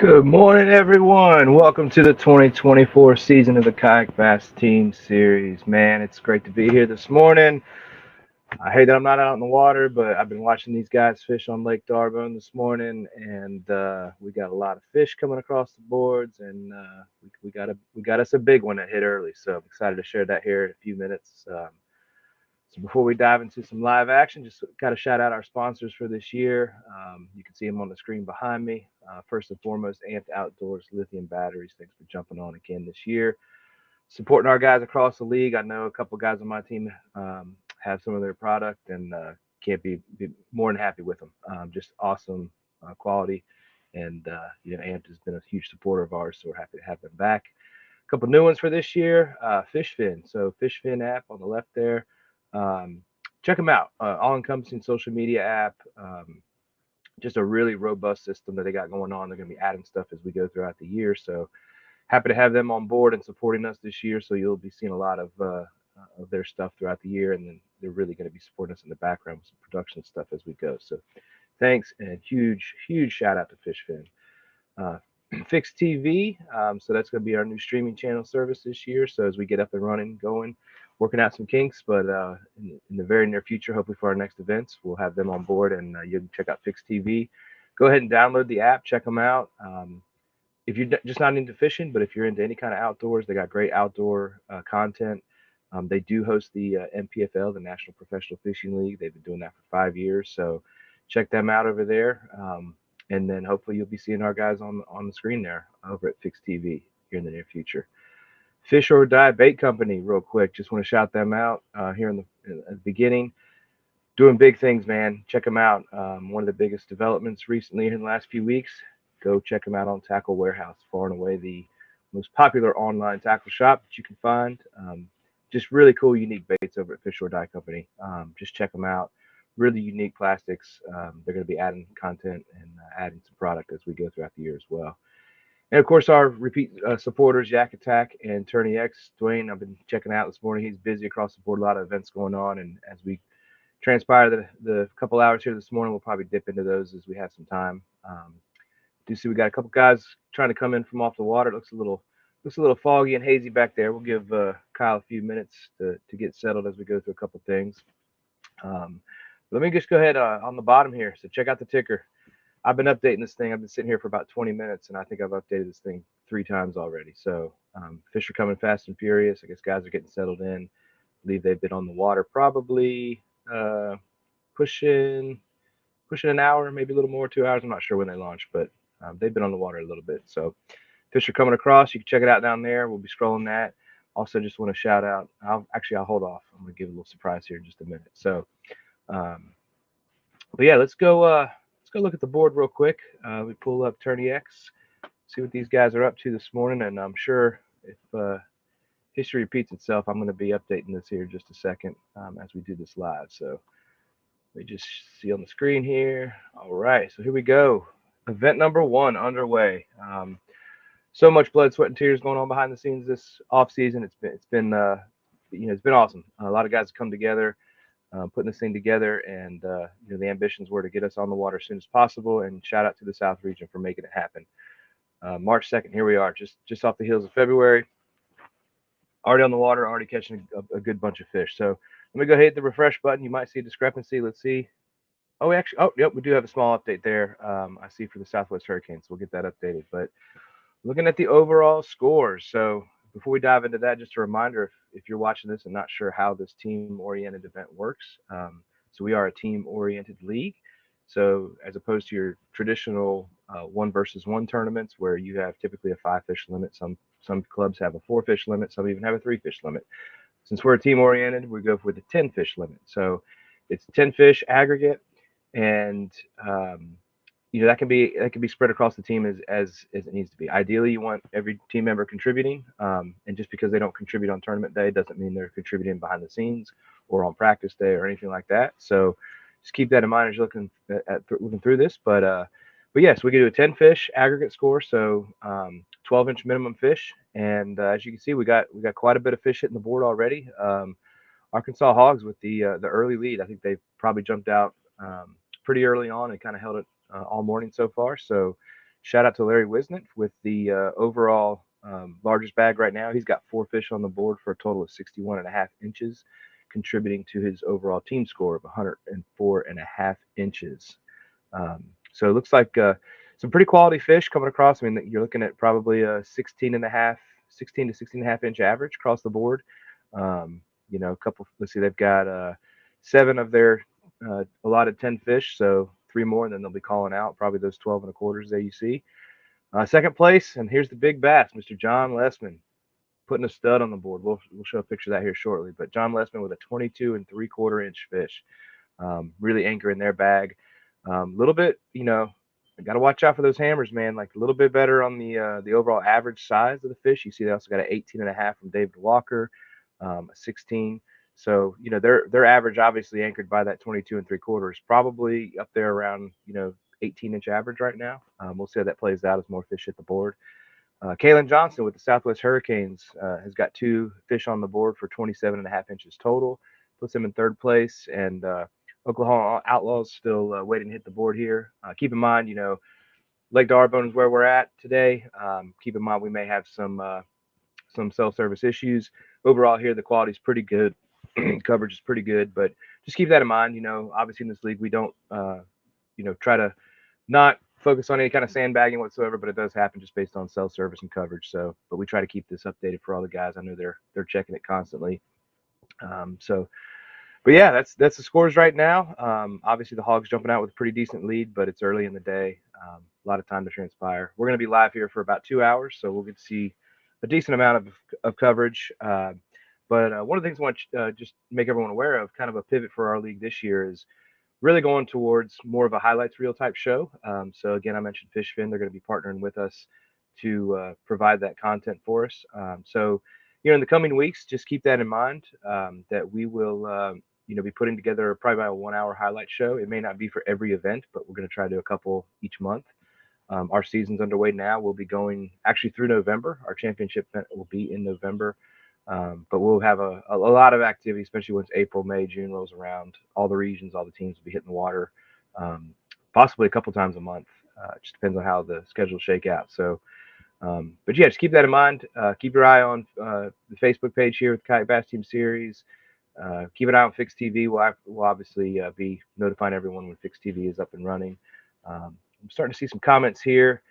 Good morning, everyone. Welcome to the 2024 season of the Kayak Bass Team Series. Man, it's great to be here this morning. I hate that I'm not out in the water, but I've been watching these guys fish on Lake Darbone this morning, and we got a lot of fish coming across the boards, and we got us a big one that hit early. So I'm excited to share that here in a few minutes. So before we dive into some live action, just got to shout out our sponsors for this year. You can see them on the screen behind me. First and foremost, Amped Outdoors Lithium Batteries. Thanks for jumping on again this year. Supporting our guys across the league. I know a couple guys on my team have some of their product and can't be more than happy with them. Just awesome quality. And, Amped has been a huge supporter of ours, so we're happy to have them back. A couple new ones for this year, Fishfin. So Fishfin app on the left there. Check them out. All-encompassing social media app. Just a really robust system that they got going on. They're going to be adding stuff as we go throughout the year. So happy to have them on board and supporting us this year. So you'll be seeing a lot of their stuff throughout the year, and then they're really going to be supporting us in the background with some production stuff as we go. So thanks, and huge shout out to Fishfin. PHYXTV. So that's going to be our new streaming channel service this year. So as we get up and running, going, working out some kinks, but in the very near future, hopefully for our next events, we'll have them on board, and you can check out PHYXTV. Go ahead and download the app, check them out. If you're just not into fishing, but if you're into any kind of outdoors, they got great outdoor content. They do host the NPFL, the National Professional Fishing League. They've been doing that for 5 years. So check them out over there. And then hopefully you'll be seeing our guys on the screen there over at PHYXTV here in the near future. Fish or Die Bait Company, real quick. Just want to shout them out here in the beginning. Doing big things, man. Check them out. One of the biggest developments recently in the last few weeks. Go check them out on Tackle Warehouse, far and away the most popular online tackle shop that you can find. Just really cool, unique baits over at Fish or Die Company. Just check them out. Really unique plastics. They're going to be adding content and adding some product as we go throughout the year as well. And of course, our repeat supporters, YakAttack and Attorney X. Dwayne, I've been checking out this morning. He's busy across the board, a lot of events going on. And as we transpire the couple hours here this morning, we'll probably dip into those as we have some time. Do see we got a couple guys trying to come in from off the water. It looks a little foggy and hazy back there. We'll give Kyle a few minutes to get settled as we go through a couple things. Let me just go ahead on the bottom here. So check out the ticker. I've been updating this thing. I've been sitting here for about 20 minutes, and I think I've updated this thing 3 times already. So fish are coming fast and furious. I guess guys are getting settled in. I believe they've been on the water probably pushing an hour, maybe a little more, 2 hours. I'm not sure when they launched, but they've been on the water a little bit. So fish are coming across. You can check it out down there. We'll be scrolling that. Also, just want to shout out. I'll hold off. I'm going to give a little surprise here in just a minute. So, but yeah, let's go look at the board real quick. We pull up Attorney X, see what these guys are up to this morning, and I'm sure if history repeats itself, I'm going to be updating this here in just a second as we do this live. So we just see on the screen here. All right, so here we go. Event number 1 underway. So much blood, sweat, and tears going on behind the scenes this off season. It's been awesome. A lot of guys have come together, putting this thing together, and the ambitions were to get us on the water as soon as possible. And shout out to the South region for making it happen. March 2nd, here we are, just off the heels of February. Already on the water, already catching a good bunch of fish. So let me go hit the refresh button. You might see a discrepancy. Let's see. Yep, we do have a small update there. I see for the Southwest Hurricanes. We'll get that updated. But looking at the overall scores. So before we dive into that, just a reminder, if you're watching this and not sure how this team-oriented event works, so we are a team-oriented league. So as opposed to your traditional 1-versus-1 tournaments where you have typically a 5-fish limit, some clubs have a 4-fish limit, some even have a 3-fish limit. Since we're a team-oriented, we go with a 10-fish limit. So it's 10 fish aggregate, and that can be spread across the team as it needs to be. Ideally, you want every team member contributing, and just because they don't contribute on tournament day doesn't mean they're contributing behind the scenes or on practice day or anything like that. So just keep that in mind as you're looking through this. But yes, we can do a 10 fish aggregate score, so 12-inch minimum fish, and as you can see, we got quite a bit of fish hitting the board already. Arkansas Hogs with the early lead. I think they've probably jumped out pretty early on and kind of held it all morning so far. So shout out to Larry Wisnett with the overall largest bag right now. He's got 4 fish on the board for a total of 61.5 inches, contributing to his overall team score of 104.5 inches. So it looks like some pretty quality fish coming across. I mean, you're looking at probably a 16 to 16.5 inch average across the board. A couple, let's see, they've got 7 of their allotted 10 fish, so 3 more, and then they'll be calling out probably those 12 and a quarters there you see. Second place, and here's the big bass, Mr. John Lessman, putting a stud on the board. We'll show a picture of that here shortly, but John Lessman with a 22 and 3/4 inch fish, really anchoring their bag. Little bit, got to watch out for those hammers, man. Like a little bit better on the overall average size of the fish. You see, they also got an 18.5 from David Walker, a 16. So their average, obviously anchored by that 22 and 3/4, probably up there around 18-inch average right now. We'll see how that plays out as more fish hit the board. Kalen Johnson with the Southwest Hurricanes has got 2 fish on the board for 27.5 inches total. Puts him in 3rd place, and Oklahoma Outlaws still waiting to hit the board here. Keep in mind, Lake D'Arbonne is where we're at today. Keep in mind we may have some self-service issues. Overall here, the quality is pretty good. Coverage is pretty good, but just keep that in mind. Obviously in this league, we don't, try to not focus on any kind of sandbagging whatsoever, but it does happen just based on self-service and coverage. So, but we try to keep this updated for all the guys. I know they're checking it constantly. But yeah, that's the scores right now. Obviously the Hogs jumping out with a pretty decent lead, but it's early in the day. A lot of time to transpire. We're going to be live here for about 2 hours, so we'll get to see a decent amount of coverage. But one of the things I want to just make everyone aware of, kind of a pivot for our league this year, is really going towards more of a highlights reel type show. So again, I mentioned Fishfin. They're going to be partnering with us to provide that content for us. So in the coming weeks, just keep that in mind, that we will be putting together probably about a 1-hour highlight show. It may not be for every event, but we're going to try to do a couple each month. Our season's underway now. We'll be going actually through November. Our championship event will be in November. But we'll have a lot of activity, especially once April, May, June rolls around. All the regions, all the teams will be hitting the water, possibly a couple times a month. It just depends on how the schedules shake out. So, but yeah, just keep that in mind. Keep your eye on the Facebook page here with Kayak Bass Team Series. Keep an eye on PHYXTV. We'll obviously be notifying everyone when PHYXTV is up and running. I'm starting to see some comments here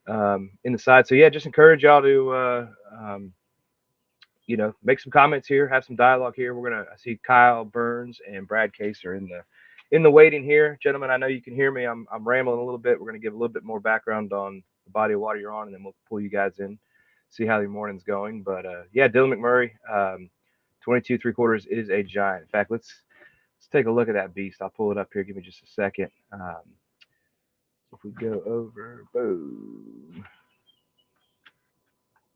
in the side. So yeah, just encourage y'all to make some comments here, have some dialogue here. I see Kyle Burns and Brad Case are in the waiting here. Gentlemen, I know you can hear me. I'm rambling a little bit. We're going to give a little bit more background on the body of water you're on, and then we'll pull you guys in, see how your morning's going. But yeah, Dylan McMurray, 22 3/4 is a giant. In fact, let's take a look at that beast. I'll pull it up here. Give me just a second. If we go over, boom.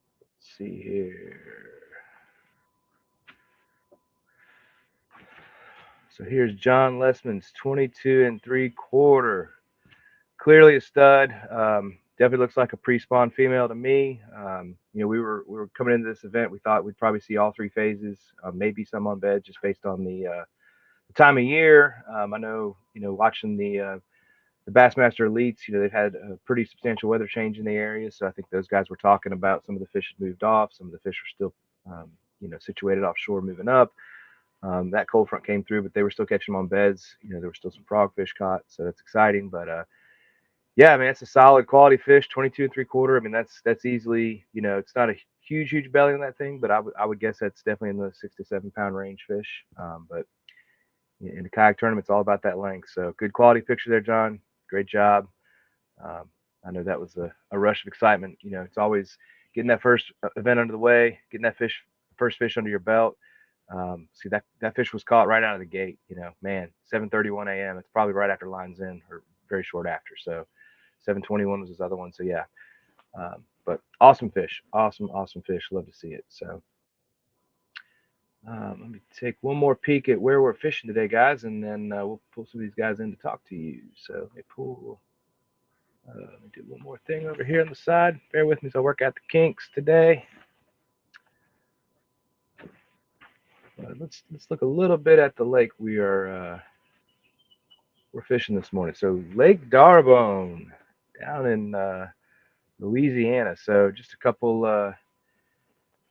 Let's see here. So here's John Lessman's 22 3/4. Clearly a stud. Definitely looks like a pre-spawn female to me. We were coming into this event. We thought we'd probably see all 3 phases, maybe some on bed, just based on the time of year. I know, watching the Bassmaster Elites, they've had a pretty substantial weather change in the area. So I think those guys were talking about some of the fish had moved off. Some of the fish are still, situated offshore, moving up. That cold front came through, but they were still catching them on beds. There were still some frogfish caught, so that's exciting. But yeah, I mean, it's a solid quality fish, 22 3/4. I mean, that's easily, it's not a huge belly on that thing, but I would guess that's definitely in the 6 to 7 pound range fish. But in the kayak tournament, it's all about that length. So good quality picture there, John. Great job. I know that was a rush of excitement. It's always getting that first event under the way, getting that first fish under your belt. See that fish was caught right out of the gate. 7:31 a.m. It's probably right after lines in, or very short after. So 7:21 was his other one. So yeah, but awesome fish, awesome fish. Love to see it. So let me take one more peek at where we're fishing today, guys, and then we'll pull some of these guys in to talk to you. So let me do one more thing over here on the side. Bear with me as I work out the kinks today. Let's look a little bit at the lake we're fishing this morning. So Lake D'Arbonne down in Louisiana. So just a couple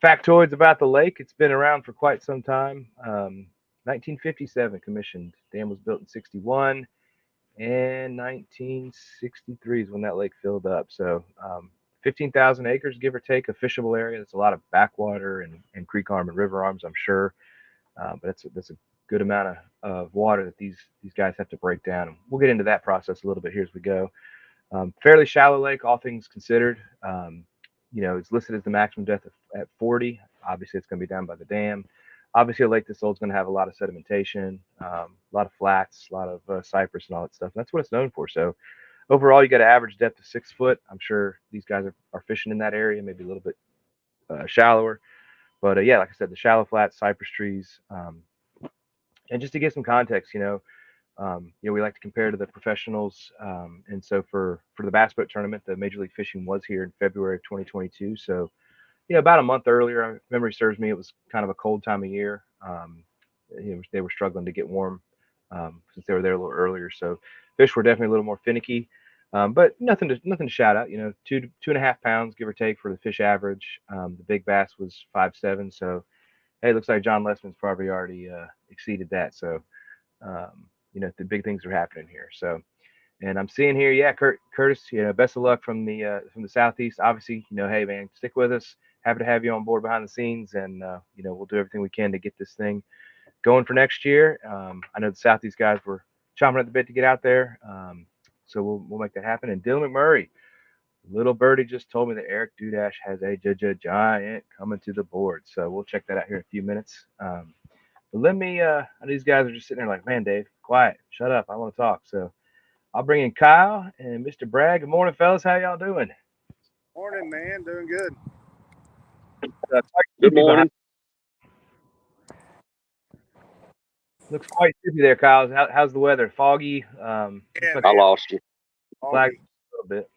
factoids about the lake. It's been around for quite some time. 1957 commissioned. Dam was built in 61, and 1963 is when that lake filled up. So 15,000 acres, give or take, of fishable area. That's a lot of backwater and creek arm and river arms, I'm sure. But that's a good amount of water that these guys have to break down. And we'll get into that process a little bit here as we go. Fairly shallow lake, all things considered. It's listed as the maximum depth at 40. Obviously, it's going to be down by the dam. Obviously, a lake this old is going to have a lot of sedimentation, a lot of flats, a lot of cypress and all that stuff. That's what it's known for. So overall, you got an average depth of 6 foot. I'm sure these guys are fishing in that area, maybe a little bit shallower. But yeah, like I said, the shallow flats, cypress trees. And just to give some context, we like to compare to the professionals. And so for the bass boat tournament, the Major League Fishing was here in February of 2022. So, about a month earlier, if memory serves me, it was kind of a cold time of year. They were struggling to get warm since they were there a little earlier. So fish were definitely a little more finicky, but nothing to shout out. 2.5 pounds, give or take, for the fish average. The big bass was 5.7. So, hey, it looks like John Lessman's probably already exceeded that. So, the big things are happening here. So, and I'm seeing here, yeah, Curtis, best of luck from the Southeast. Obviously, hey, man, stick with us. Happy to have you on board behind the scenes, and we'll do everything we can to get this thing going for next year. I know the Southeast guys were chomping at the bit to get out there, so we'll make that happen. And Dylan McMurray, little birdie, just told me that Eric Dudash has a giant coming to the board, so we'll check that out here in a few minutes. But let me, these guys are just sitting there like, man, Dave, quiet, shut up, I want to talk. So I'll bring in Kyle and Mr. Bragg. Good morning, fellas. How y'all doing? Morning, man. Doing good. Good morning. Looks quite sleepy there, Kyle. How's the weather? Foggy? Yeah, like I lost you. Flag a little bit.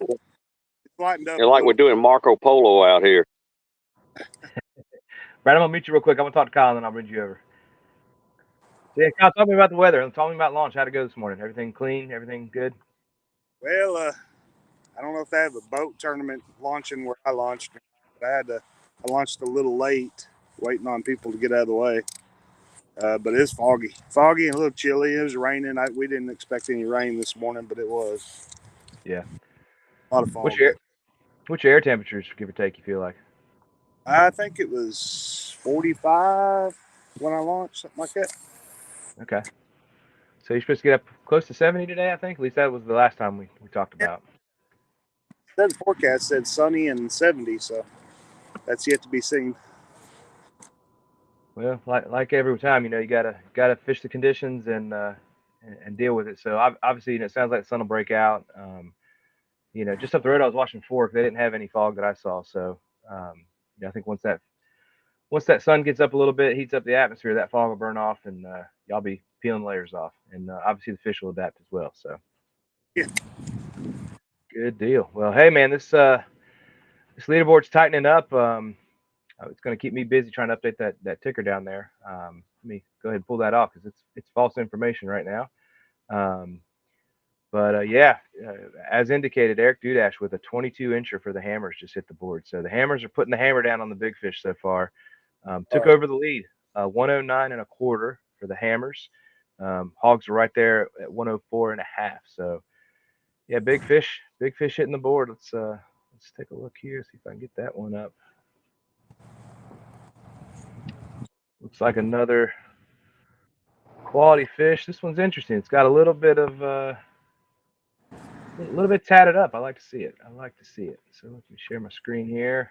It's lightened up. It's like we're doing Marco Polo out here. Brad, I'm going to meet you real quick. I'm going to talk to Kyle, and then I'll bring you over. Yeah, Kyle, talk to me about the weather. Talk to me about launch. How'd it go this morning? Everything clean? Everything good? Well, I don't know if they have a boat tournament launching where I launched, but I launched a little late, waiting on people to get out of the way. But it's foggy and a little chilly. It was raining. We didn't expect any rain this morning, but it was. Yeah. A lot of fog. What's your air temperatures, give or take, you feel like? I think it was 45 when I launched, something like that. Okay. So you're supposed to get up close to 70 today, I think? At least that was the last time we talked about. The forecast said sunny and 70, so that's yet to be seen. Well, like every time, you gotta fish the conditions and deal with it. So obviously, it sounds like the sun will break out. Just up the road, I was watching Fork. They didn't have any fog that I saw. So I think once that sun gets up a little bit, heats up the atmosphere, that fog will burn off, and y'all be peeling layers off. And obviously, the fish will adapt as well. So yeah, good deal. Well, hey man, this leaderboard's tightening up. It's going to keep me busy trying to update that ticker down there. Let me go ahead and pull that off because it's false information right now. As indicated, Eric Dudash with a 22-incher for the Hammers just hit the board. So the Hammers are putting the hammer down on the big fish so far. Took over the lead, 109.25 for the Hammers. Hogs are right there at 104.5. So yeah, big fish hitting the board. Let's take a look here, see if I can get that one up. Looks like another quality fish. This one's interesting. It's got a little bit tatted up. I like to see it. So let me share my screen here.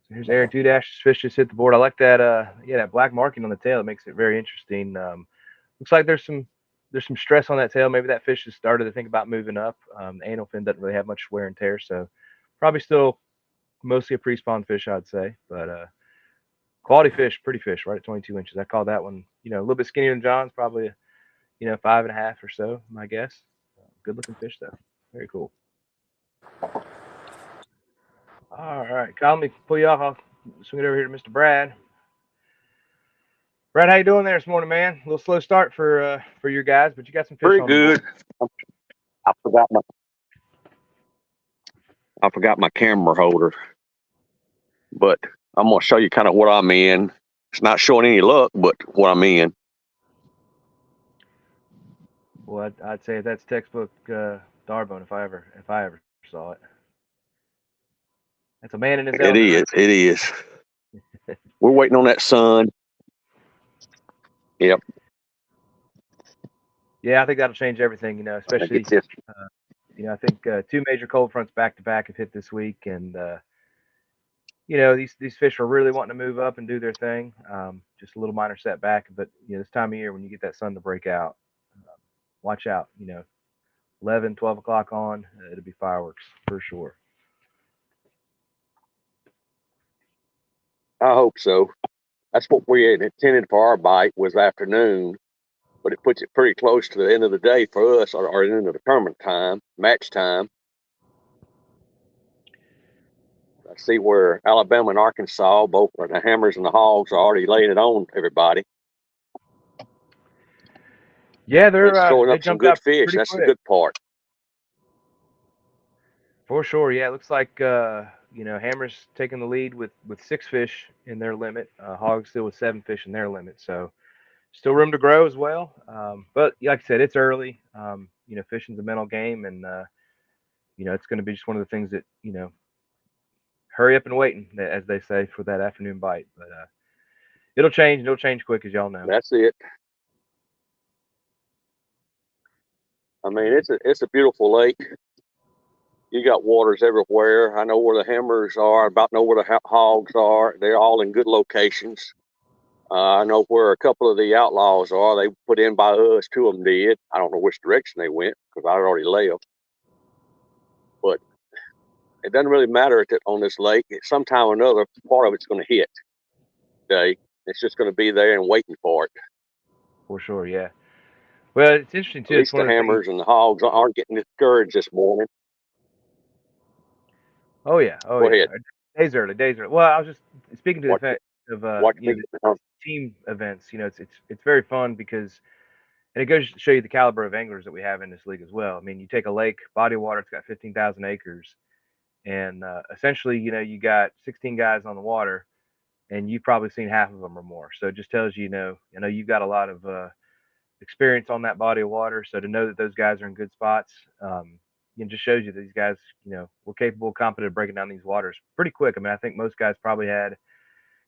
So here's Eric Dudash's fish just hit the board. I like that. That black marking on the tail. It makes it very interesting. Looks like there's some stress on that tail. Maybe that fish has started to think about moving up. The anal fin doesn't really have much wear and tear, so probably still mostly a pre-spawn fish, I'd say. But quality fish, pretty fish, right at 22 inches. I call that one, a little bit skinnier than John's, probably, 5.5 or so, my guess. Good looking fish though. Very cool. All right, Kyle, let me pull you off. I'll swing it over here to Mr. Brad. Brad, how you doing there this morning, man? A little slow start for your guys, but you got some fish Pretty on good. I forgot I forgot my camera holder, but I'm gonna show you kind of what I'm in. It's not showing any luck, but what I'm in. Well, I'd say that's textbook Darbone if I ever saw it. That's a man in his It element. is. It is. We're waiting on that sun. Yep. Yeah, I think that'll change everything. You know, I think especially it's just you know, I think 2 major cold fronts back to back have hit this week, and you know, these fish are really wanting to move up and do their thing. Just a little minor setback, but you know, this time of year when you get that sun to break out, watch out. You know, 11, 12 o'clock on, it'll be fireworks for sure. I hope so. That's what we had intended for our bite was afternoon, but it puts it pretty close to the end of the day for us, or the end of the tournament time, match time. I see where Alabama and Arkansas, both the Hammers and the Hogs, are already laying it on everybody. Yeah, It's throwing they up some jumped good out fish. pretty That's the quick. good part. For sure, yeah. It looks like you know, Hammers taking the lead with 6 fish in their limit. Hogs still with 7 fish in their limit, so still room to grow as well. But like I said, it's early. You know, fishing's a mental game, and you know, it's going to be just one of the things that, you know, hurry up and waiting, as they say, for that afternoon bite. But it'll change. It'll change quick, as y'all know. That's it. I mean, it's a beautiful lake. You got waters everywhere. I know where the Hammers are. About know where the Hogs are. They're all in good locations. I know where a couple of the Outlaws are. They put in by us. 2 of them did. I don't know which direction they went because I already left. But it doesn't really matter on this lake. Sometime or another, part of it's going to hit today. It's just going to be there and waiting for it. For sure, yeah. Well, it's interesting too. At least the Hammers and the Hogs aren't getting discouraged this morning. Oh yeah, oh Go yeah. ahead. Days early, days early. Well, I was just speaking to the effect of you know, team events. You know, it's very fun because, and it goes to show you the caliber of anglers that we have in this league as well. I mean, you take a lake, body of water, it's got 15,000 acres, and essentially, you know, you got 16 guys on the water, and you've probably seen half of them or more. So it just tells you, you know, you've got a lot of experience on that body of water. So to know that those guys are in good spots, it just shows you that these guys, you know, were capable, competent of breaking down these waters pretty quick. I mean, I think most guys probably had,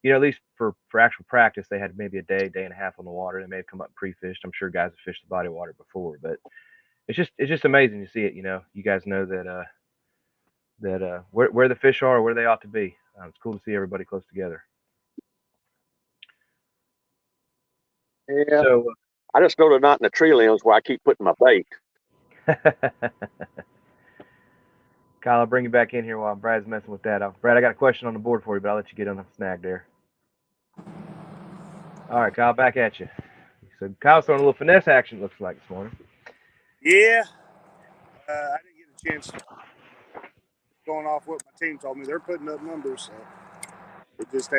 you know, at least for actual practice, they had maybe a day and a half on the water. They may have come up pre-fished. I'm sure guys have fished the body of water before, but it's just amazing to see it. You know, you guys know that where the fish are, where they ought to be. It's cool to see everybody close together. Yeah. So I just know they're not in the tree limbs where I keep putting my bait. Kyle, I'll bring you back in here while Brad's messing with that. Brad, I got a question on the board for you, but I'll let you get on the snag there. All right, Kyle, back at you. So Kyle's throwing a little finesse action, looks like, this morning. Yeah, I didn't get a chance to going off what my team told me. They're putting up numbers, so it just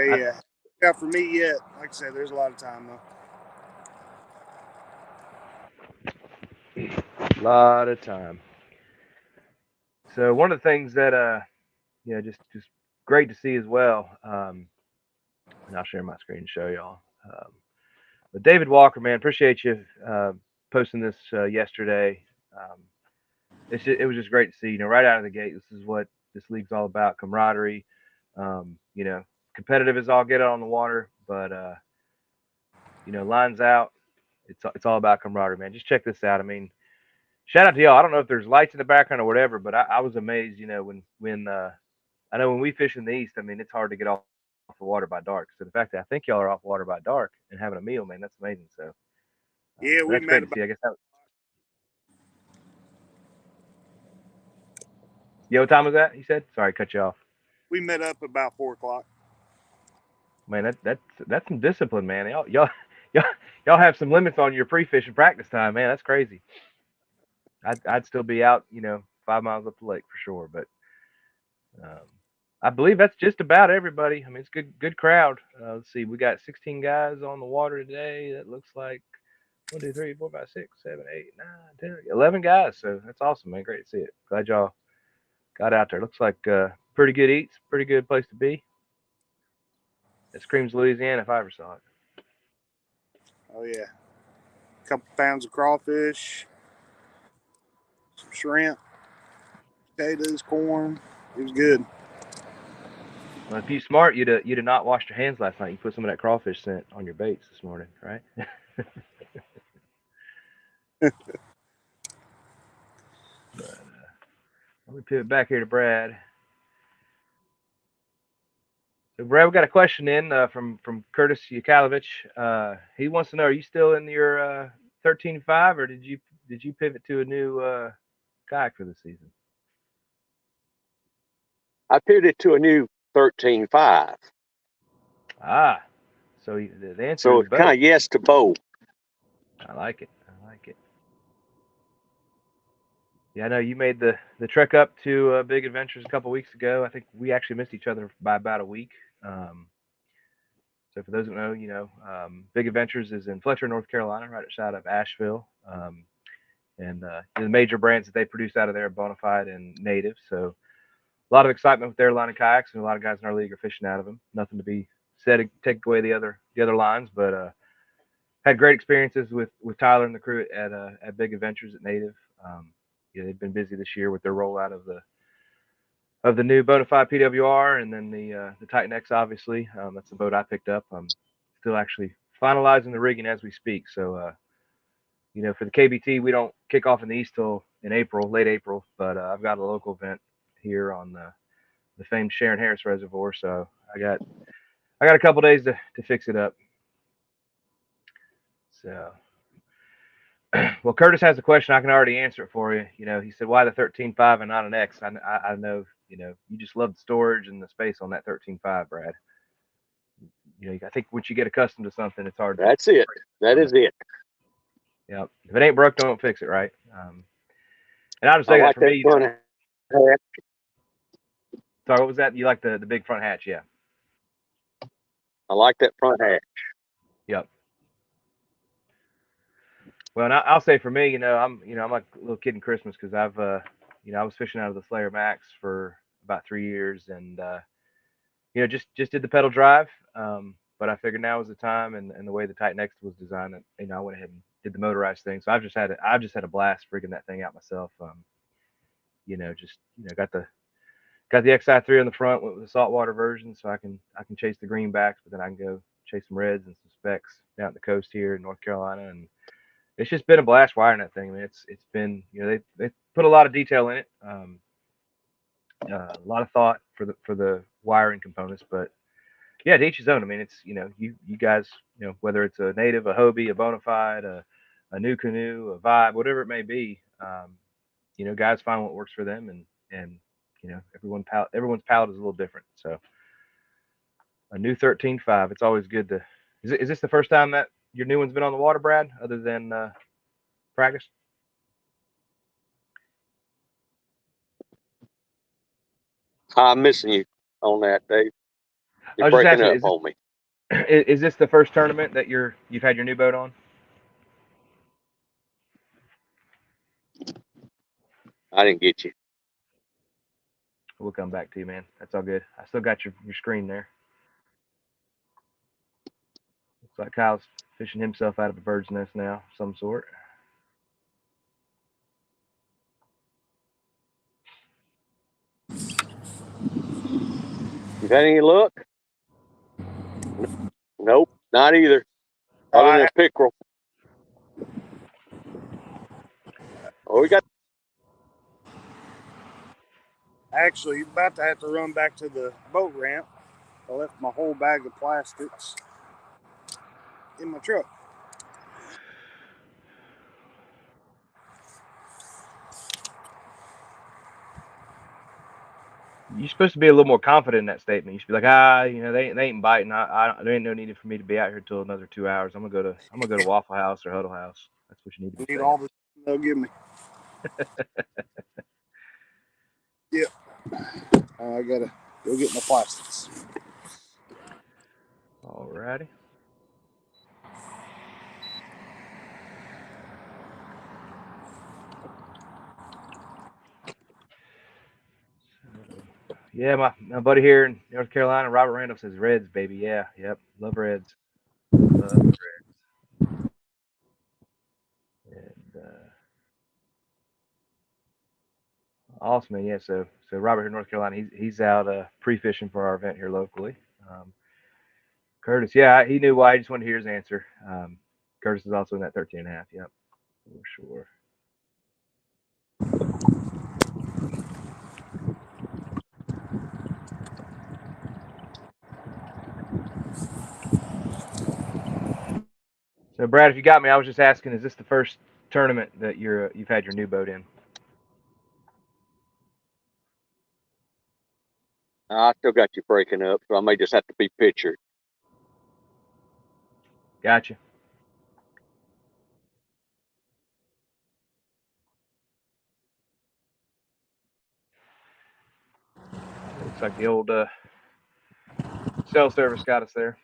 got for me yet. Like I said, there's a lot of time though. A lot of time. So one of the things that you know, just great to see as well. And I'll share my screen and show y'all. But David Walker, man, appreciate you posting this yesterday. It was just great to see. You know, right out of the gate, this is what this league's all about: camaraderie. You know, competitive as all get out on the water, but you know, lines out. It's all about camaraderie, man. Just check this out. I mean, shout out to y'all. I don't know if there's lights in the background or whatever, but I was amazed. You know, when I know when we fish in the east, I mean, it's hard to get off the water by dark. So the fact that I think y'all are off water by dark and having a meal, man, that's amazing. So Yeah, so we that's met great to about. see. I guess that. Yeah, what time was that? You said? Sorry, cut you off. We met up about 4 o'clock. Man, that's some discipline, man. Y'all have some limits on your pre-fish and practice time, man. That's crazy. I'd still be out, you know, 5 miles up the lake for sure. But I believe that's just about everybody. I mean, it's good crowd. Let's see, we got 16 guys on the water today. That looks like 1, 2, 3, 4, 5, 6, 7, 8, 9, 10, 11 guys. So that's awesome, man. Great to see it. Glad y'all got out there. Looks like pretty good eats, pretty good place to be. It screams Louisiana if I ever saw it. Oh yeah, a couple pounds of crawfish, some shrimp, potatoes, corn. It was good. Well, if you smart, you'd have not washed your hands last night. You put some of that crawfish scent on your baits this morning, right? But let me pivot back here to Brad. So Brad, we got a question in from Curtis Yukalovich. He wants to know: are you still in your 13.5, or did you pivot to a new kayak for the season? I pivoted to a new 13.5. Ah, so the answer So is it's kind both. of yes to both. I like it. I like it. Yeah, I know you made the trek up to Big Adventures a couple weeks ago. I think we actually missed each other by about a week. So for those who know, Big Adventures is in Fletcher, North Carolina, right outside of Asheville. And the major brands that they produce out of there are Bonafide and Native. So a lot of excitement with their line of kayaks, and a lot of guys in our league are fishing out of them. Nothing to be said to take away the other lines, but had great experiences with Tyler and the crew at Big Adventures at Native. They've been busy this year with their rollout of the new Bonafide PWR, and then the Titan X. Obviously, that's the boat I picked up. I'm still actually finalizing the rigging as we speak. So for the KBT, we don't kick off in the East till in April, late April. But I've got a local event here on the famed Sharon Harris Reservoir, so I got a couple days to fix it up. So, well, Curtis has a question. I can already answer it for you. He said, why the 13.5 and not an X? I know, you just love the storage and the space on that 13.5, Brad. I think once you get accustomed to something, it's hard. That's it. That is it. Yeah. If it ain't broke, don't fix it, right? And I'll just say I that like for that me. front hatch. Sorry, what was that? You like the big front hatch? Yeah. I like that front hatch. Yep. Well, and I'll say for me, I'm like a little kid in Christmas because I've, I was fishing out of the Slayer Max for about 3 years, and just did the pedal drive. But I figured now was the time, and the way the Titan X was designed, that I went ahead and did the motorized thing. So I've just had a blast freaking that thing out myself. Got the XI3 on the front, went with the saltwater version, so I can chase the greenbacks, but then I can go chase some reds and some specks down the coast here in North Carolina, and it's just been a blast wiring that thing. I mean, it's been, they put a lot of detail in it, a lot of thought for the wiring components, but yeah, to each his own. I mean, it's you guys, whether it's a Native, a Hobie, a Bonafide, a new canoe, a Vibe, whatever it may be, guys find what works for them, and everyone's palate is a little different. So a new 13.5, it's always good to. Is this the first time that your new one's been on the water, Brad, other than practice? I'm missing you on that, Dave. I You're was just breaking asking, up on me. is this the first tournament that you've had your new boat on? I didn't get you. We'll come back to you, man. That's all good. I still got your screen there. Looks like Kyle's fishing himself out of a bird's nest now, of some sort. You had any luck? Nope, not either. Other than pickerel. Oh, we got. Actually, about to have to run back to the boat ramp. I left my whole bag of plastics in my truck. You're supposed to be a little more confident in that statement. You should be like, they ain't biting. There ain't no need for me to be out here till another 2 hours. I'm gonna go to Waffle House or Huddle House. That's what you need to be I need saying. all the time they'll give me. Yep. I gotta go get my plastics. Alrighty. Yeah, my buddy here in North Carolina, Robert Randall, says Reds, baby. Yeah, yep, love Reds. Love Reds. And awesome, man. Yeah, so Robert here in North Carolina, he's out pre-fishing for our event here locally. Curtis, yeah, he knew why. I just wanted to hear his answer. Curtis is also in that 13.5. Yep, for sure. So, Brad, if you got me, I was just asking, is this the first tournament that you've had your new boat in? I still got you breaking up, so I may just have to be pictured. Gotcha. Looks like the old cell service got us there.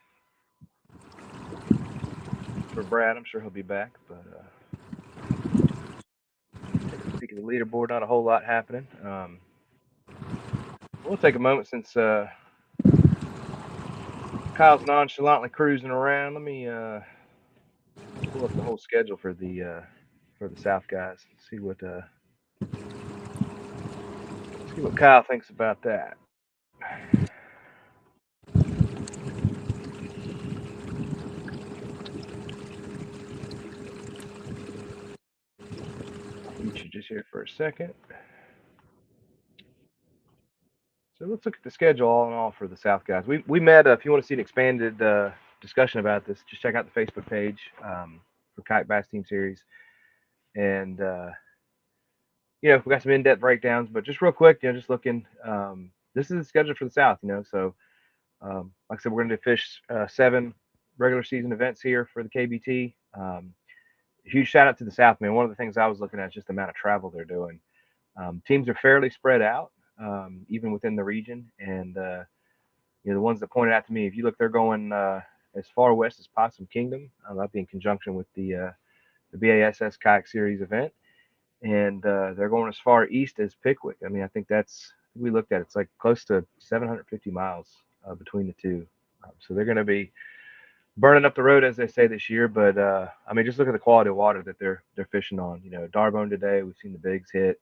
For Brad, I'm sure he'll be back, but taking a peek at the leaderboard, not a whole lot happening. We'll take a moment since Kyle's nonchalantly cruising around. Let me pull up the whole schedule for the South guys and see what Kyle thinks about that. You should just here for a second. So let's look at the schedule all in all for the South guys. We met. If you want to see an expanded discussion about this, just check out the Facebook page for Kayak Bass Team Series, and we got some in-depth breakdowns. But just real quick, just looking. This is the schedule for the South. So like I said, we're going to fish 7 regular season events here for the KBT. Huge shout out to the South, man. One of the things I was looking at is just the amount of travel they're doing. Teams are fairly spread out, even within the region, and the ones that pointed out to me, if you look, they're going as far west as Possum Kingdom. That'll be in conjunction with the BASS Kayak Series event, and they're going as far east as Pickwick. I mean, I think we looked at it, it's like close to 750 miles between the two. So they're going to be burning up the road, as they say, this year. But I mean, just look at the quality of water that they're fishing on. Darbone today, we've seen the bigs hit.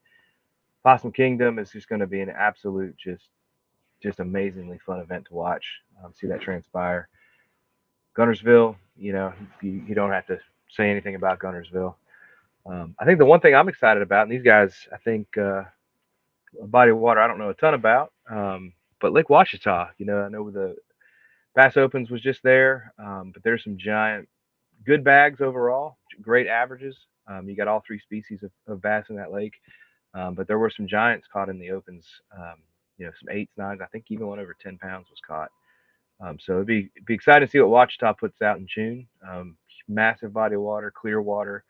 Possum Kingdom is just going to be an absolute just amazingly fun event to watch. See that transpire. Guntersville, you don't have to say anything about Guntersville. I think the one thing I'm excited about, and these guys, I think, a body of water I don't know a ton about, but Lake Ouachita, I know the Bass Opens was just there, but there's some giant, good bags overall, great averages. You got all 3 species of bass in that lake, but there were some giants caught in the Opens. Some 8s, 9s. I think even one over 10 pounds was caught. So it'd be exciting to see what Ouachita puts out in June. Massive body of water, clear water.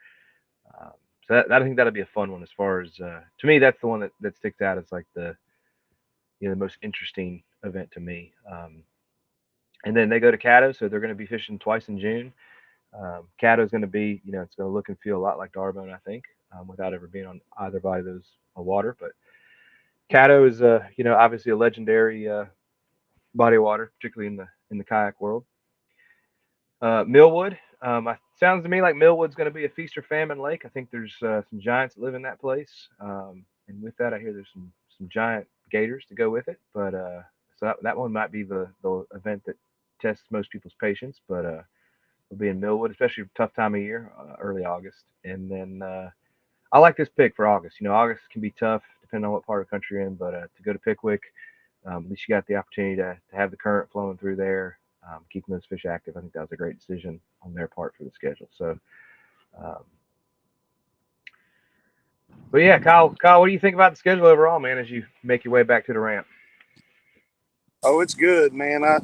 So I think that'll be a fun one as far as to me. That's the one that sticks out as like the most interesting event to me. And then they go to Caddo, so they're going to be fishing twice in June. Caddo is going to be, it's going to look and feel a lot like Darbone, I think, without ever being on either body of those water. But Caddo is, obviously a legendary body of water, particularly in the kayak world. Millwood, sounds to me like Millwood's going to be a feast or famine lake. I think there's some giants that live in that place, and with that, I hear there's some giant gators to go with it. But so that one might be the event that tests most people's patience. But we'll be in Millwood, especially a tough time of year, early August. And then I like this pick for August. August can be tough depending on what part of the country you're in, but to go to Pickwick, at least you got the opportunity to have the current flowing through there, keeping those fish active. I think that was a great decision on their part for the schedule. So, but yeah, Kyle, what do you think about the schedule overall, man, as you make your way back to the ramp? Oh, it's good, man. I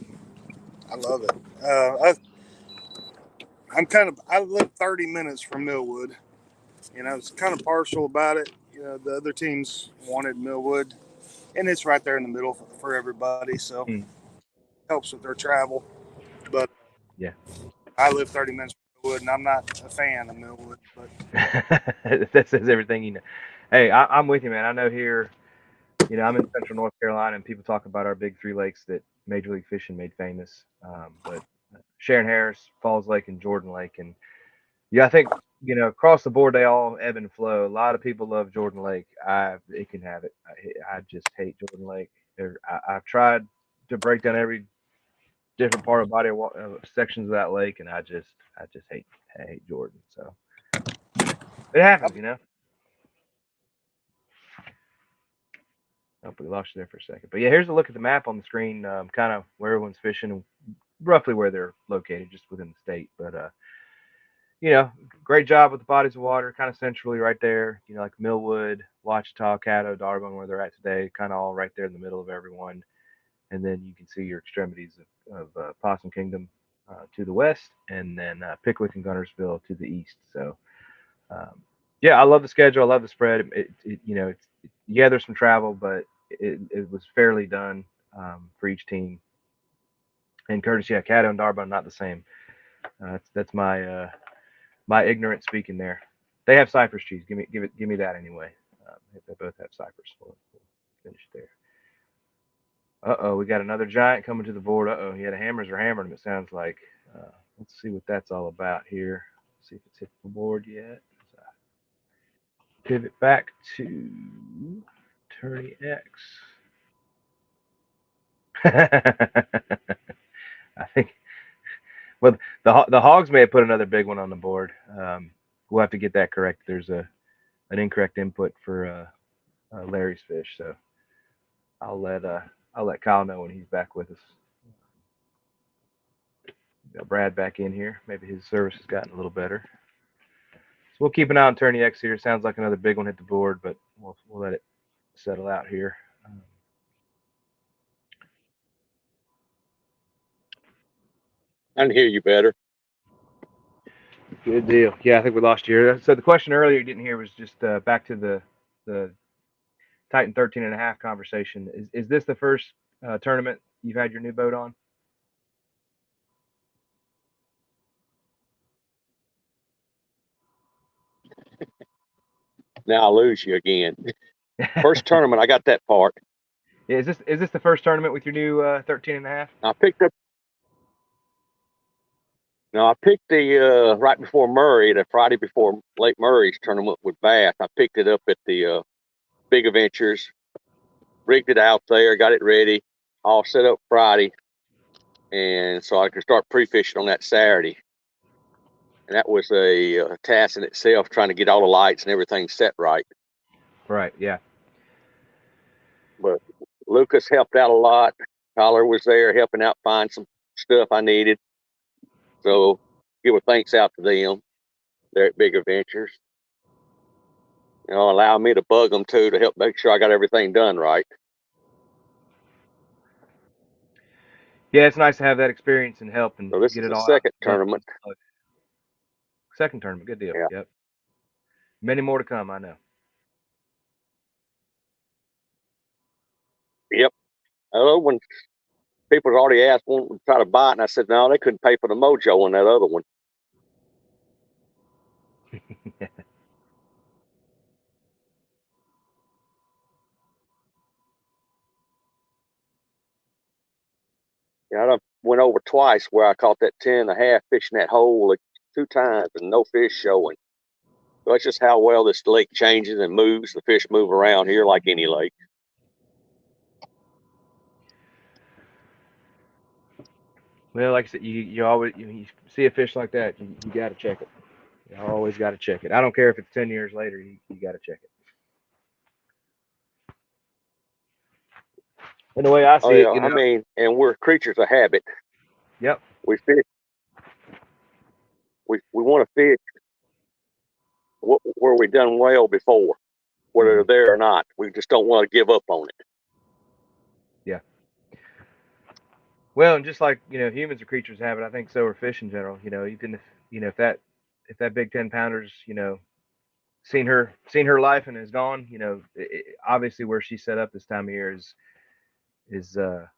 love it. I live 30 minutes from Millwood. It's kind of partial about it. The other teams wanted Millwood, and it's right there in the middle for everybody, so helps with their travel. But yeah, I live 30 minutes from Millwood, and I'm not a fan of Millwood. But that says everything you know. Hey, I'm with you, man. I know here You know, I'm in Central North Carolina, and people talk about our big three lakes that Major League Fishing made famous. But Sharon Harris, Falls Lake, and Jordan Lake, and yeah, I think across the board they all ebb and flow. A lot of people love Jordan Lake. It can have it. I just hate Jordan Lake. I've tried to break down every different part of sections of that lake, and I just hate Jordan. So it happens. Oh, we lost you there for a second, but yeah, here's a look at the map on the screen, kind of where everyone's fishing and roughly where they're located, just within the state. But great job with the bodies of water, kind of centrally right there. Like Millwood, Ouachita, Caddo, Darbon, where they're at today, kind of all right there in the middle of everyone. And then you can see your extremities of Possum Kingdom to the west, and then Pickwick and Gunnersville to the east. So, yeah, I love the schedule. I love the spread. Yeah, there's some travel, but it was fairly done for each team. And courtesy, Caddo and Darbon not the same. That's my ignorance speaking there. They have cypress cheese. Give me that anyway. They both have cypress. We'll finish there. We got another giant coming to the board. Yeah, the hammers are hammering him, it sounds like. Let's see what that's all about here. See if it's hit the board yet. Pivot back to Tourney X. I think. Well, the Hogs may have put another big one on the board. We'll have to get that correct. There's an incorrect input for Larry's fish, so I'll let Kyle know when he's back with us. Got Brad back in here. Maybe his service has gotten a little better. So we'll keep an eye on Tourney X here. Sounds like another big one hit the board, but we'll let it settle out here. I can hear you better. Good deal. Yeah, I think we lost you here. So the question earlier you didn't hear was just back to the Titan 13.5 conversation. Is this the first tournament you've had your new boat on? Now I lose you again. First tournament, I got that part. Yeah, is this the first tournament with your new 13.5? I picked up. No, I picked the right before Murray, the Friday before Lake Murray's tournament with Bath. I picked it up at the Big Adventures, rigged it out there, got it ready, all set up Friday, and so I could start pre-fishing on that Saturday. And that was a task in itself, trying to get all the lights and everything set right. Right. Yeah. But Lucas helped out a lot. Tyler was there helping out find some stuff I needed. So give a thanks out to them. They're at Big Adventures. Allow me to bug them too to help make sure I got everything done right. Yeah, it's nice to have that experience and help and So this get is it the all second done. tournament. Second tournament, good deal. Yeah. Yep. Many more to come, I know. Yep. Other one, people had already asked one to try to buy it, and I said no, they couldn't pay for the mojo on that other one. Yeah, I went over twice where I caught that 10.5 fishing that hole like 2 times and no fish showing. So that's just how well this lake changes and moves. The fish move around here like any lake. Well, like I said, you always you see a fish like that, you got to check it. You always got to check it. I don't care if it's 10 years later, you got to check it. And the way I see it, I mean, and we're creatures of habit. Yep. We fish. We want to fish where we done well before, whether they're there or not. We just don't want to give up on it. Yeah. Well, and just like humans are creatures of habit, I think so are fish in general. Even if that big 10-pounder's seen her life and is gone, obviously where she's set up this time of year is a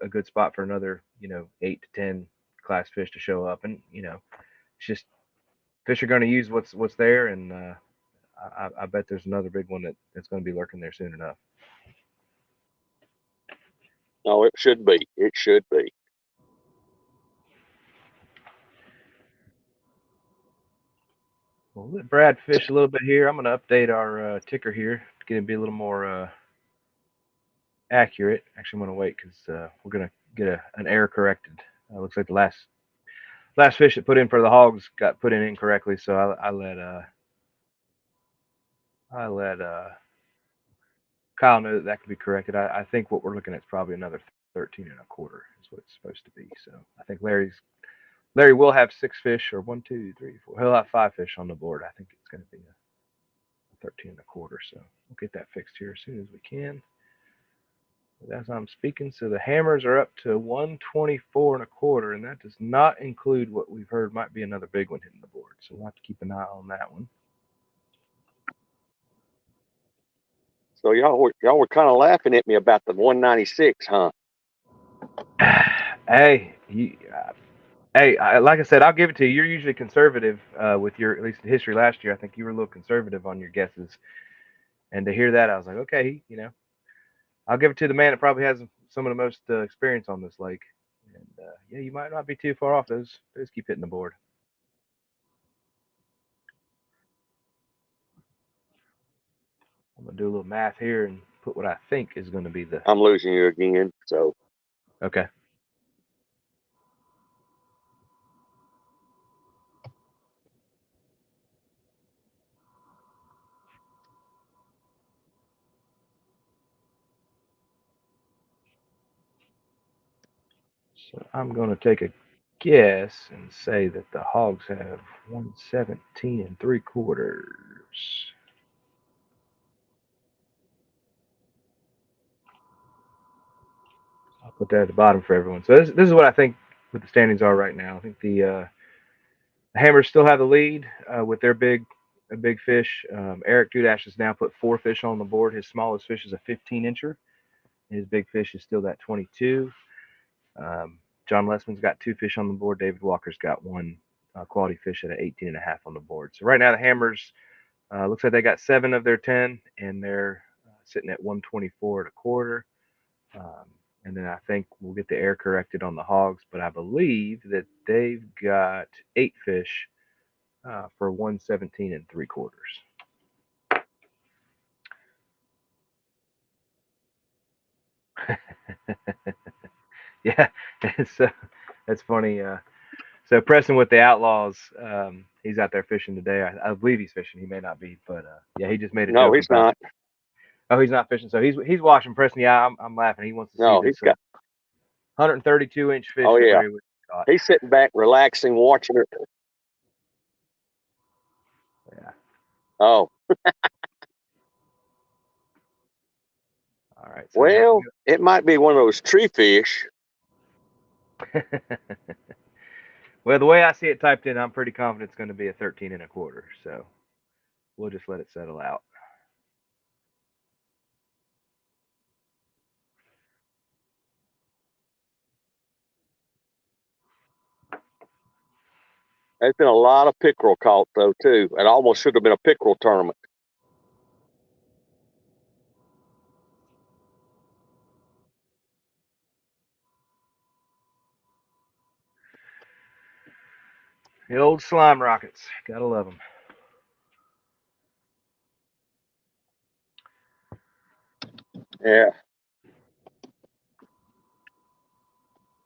good spot for another 8 to 10 class fish to show up, and it's just fish are going to use what's there, and I bet there's another big one that's going to be lurking there soon enough. No, it should be. It should be. We'll let Brad fish a little bit here. I'm going to update our ticker here to get it to be a little more accurate. Actually, I'm going to wait because we're going to get an error corrected. Looks like the last fish that put in for the hogs got put in incorrectly, so I let Kyle know that could be corrected. I think what we're looking at is probably another 13 and a quarter is what it's supposed to be. So I think Larry will have 6 fish, or 1, 2, 3, 4. He'll have 5 fish on the board. I think it's going to be a 13 and a quarter. So we'll get that fixed here as soon as we can. But as I'm speaking, so the hammers are up to 124 and a quarter, and that does not include what we've heard might be another big one hitting the board. So we'll have to keep an eye on that one. So y'all were kind of laughing at me about the 196, huh? Hey, like I said, I'll give it to you. You're usually conservative with your, at least the history last year. I think you were a little conservative on your guesses. And to hear that, I was like, okay, I'll give it to the man that probably has some of the most experience on this lake. And yeah, you might not be too far off. Those keep hitting the board. I'm gonna do a little math here and put what I think is going to be the. I'm losing you again. So Okay. So I'm going to take a guess and say that the hogs have 117 and 3/4. I'll put that at the bottom for everyone. So this is what I think what the standings are right now. I think the Hammers still have the lead with their big fish. Eric Dudash has now put 4 fish on the board. His smallest fish is a 15-incher. His big fish is still that 22. John Lessman's got 2 fish on the board. David Walker's got 1 quality fish at an 18.5 on the board. So right now the Hammers looks like they got 7 of their 10, and they're sitting at 124 and a quarter. And then I think we'll get the error corrected on the hogs, but I believe that they've got 8 fish for 117 and 3/4. Yeah, so that's funny. So Preston with the Outlaws, he's out there fishing today. I believe he's fishing. He may not be, but yeah, he just made a joke. no, he's not. Oh, he's not fishing. So he's watching Preston. Yeah, I'm laughing. He wants to No, see he's this got 132-inch fish. Oh that yeah, Larry Wood caught. he's sitting back, relaxing, watching it. Yeah. Oh, All right. So well, it might be one of those tree fish. well, the way I see it typed in, I'm pretty confident it's going to be a 13 and a quarter. So we'll just let it settle out. There's been a lot of pickerel caught though too. It almost should have been a pickerel tournament. The old slime rockets. Gotta love them. Yeah.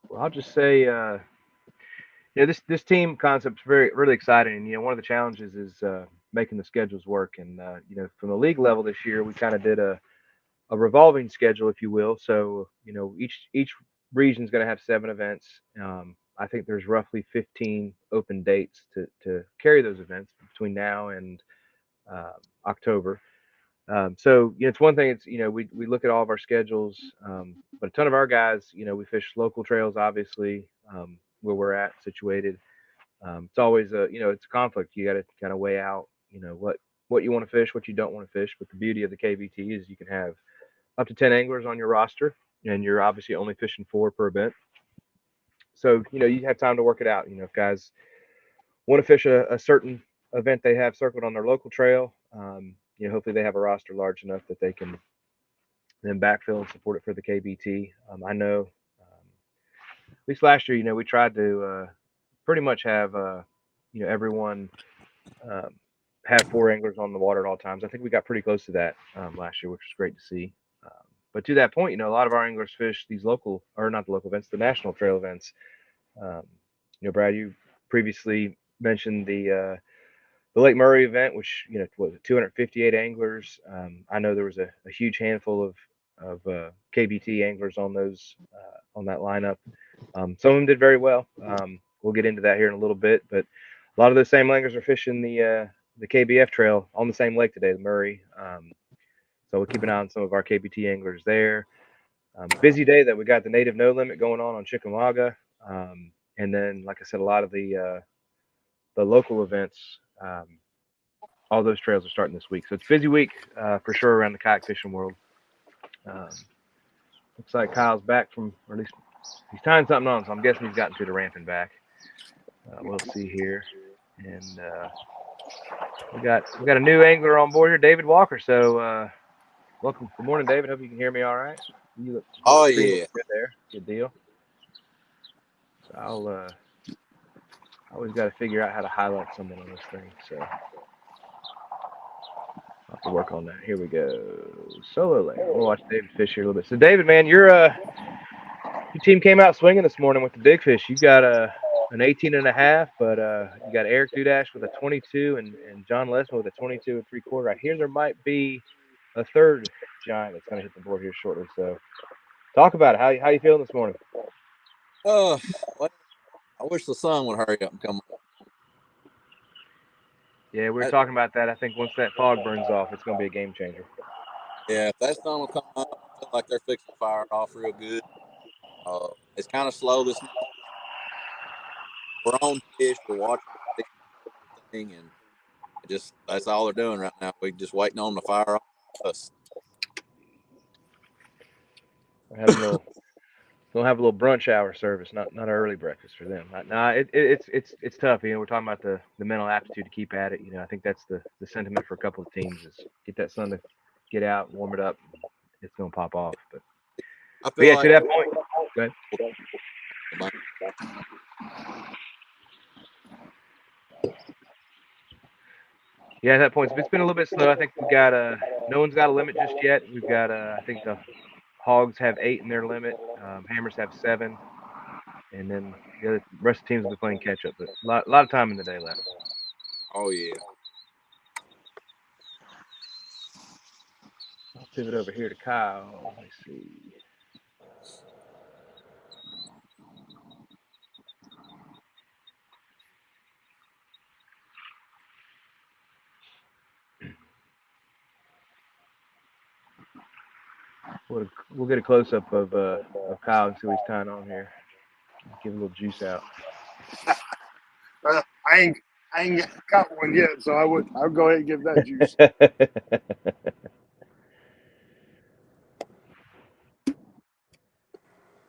Well, I'll just say, this team concept's really exciting. And one of the challenges is making the schedules work. And from the league level this year, we kind of did a revolving schedule, if you will. So each region is going to have 7 events. I think there's roughly 15 open dates to carry those events between now and October. So it's one thing. It's we look at all of our schedules, but a ton of our guys, we fish local trails, obviously, where we're at situated. It's always it's a conflict. You got to kind of weigh out what you want to fish, what you don't want to fish. But the beauty of the KBT is you can have up to 10 anglers on your roster, and you're obviously only fishing 4 per event. So you have time to work it out. If guys want to fish a certain event they have circled on their local trail, hopefully they have a roster large enough that they can then backfill and support it for the KBT. I know, at least last year, we tried to pretty much have everyone have 4 anglers on the water at all times. I think we got pretty close to that last year, which was great to see. But to that point, a lot of our anglers fish these local, or not the local events, the national trail events. Brad, you previously mentioned the Lake Murray event, which was 258 anglers. I know there was a huge handful of KBT anglers on that lineup. Some of them did very well. We'll get into that here in a little bit, but a lot of those same anglers are fishing the KBF trail on the same lake today, the Murray. So we'll keep an eye on some of our KBT anglers there. Busy day that we got the native no limit going on Chickamauga. And then, like I said, a lot of the local events, all those trails are starting this week. So it's a busy week for sure around the kayak fishing world. Looks like Kyle's back from, or at least he's tying something on, so I'm guessing he's gotten to the ramp and back. We'll see here. And we got a new angler on board here, David Walker. So welcome. Good morning, David. Hope you can hear me all right. You look Yeah. good there. Good deal. So I'll always got to figure out how to highlight someone on this thing. So I'll have to work on that. Here we go. Solo lane. We'll watch David fish here a little bit. So David, man, your team came out swinging this morning with the big fish. You got an 18.5, but you got Eric Dudash with a 22 and John Lesman with a 22 3/4. I hear there might be a third giant that's going to hit the board here shortly. So talk about it. How you feeling this morning? Well, I wish the sun would hurry up and come up. Yeah, we were talking about that. I think once that fog burns off, it's going to be a game changer. Yeah, if that sun will come up, I feel like they're fixing to fire it off real good. It's kind of slow this morning. We're on fish, we're watching everything, and that's all they're doing right now. We're just waiting on the fire off us. We're having gonna have a little brunch hour service, not an early breakfast for them. It's tough. We're talking about the mental aptitude to keep at it. I think that's the sentiment for a couple of teams is get that sun to get out, warm it up. It's gonna pop off. But yeah, like to that point. Go ahead. Yeah, at that point, it's been a little bit slow. I think we got no one's got a limit just yet. We've got I think the Hogs have 8 in their limit. Hammers have 7, and then the rest of the teams will be playing catch up. But a lot of time in the day left. Oh yeah. I'll pivot over here to Kyle. Let me see. We'll get a close up of Kyle and see what he's tying on here. Give a little juice out. I ain't got one yet, so I'll go ahead and give that juice.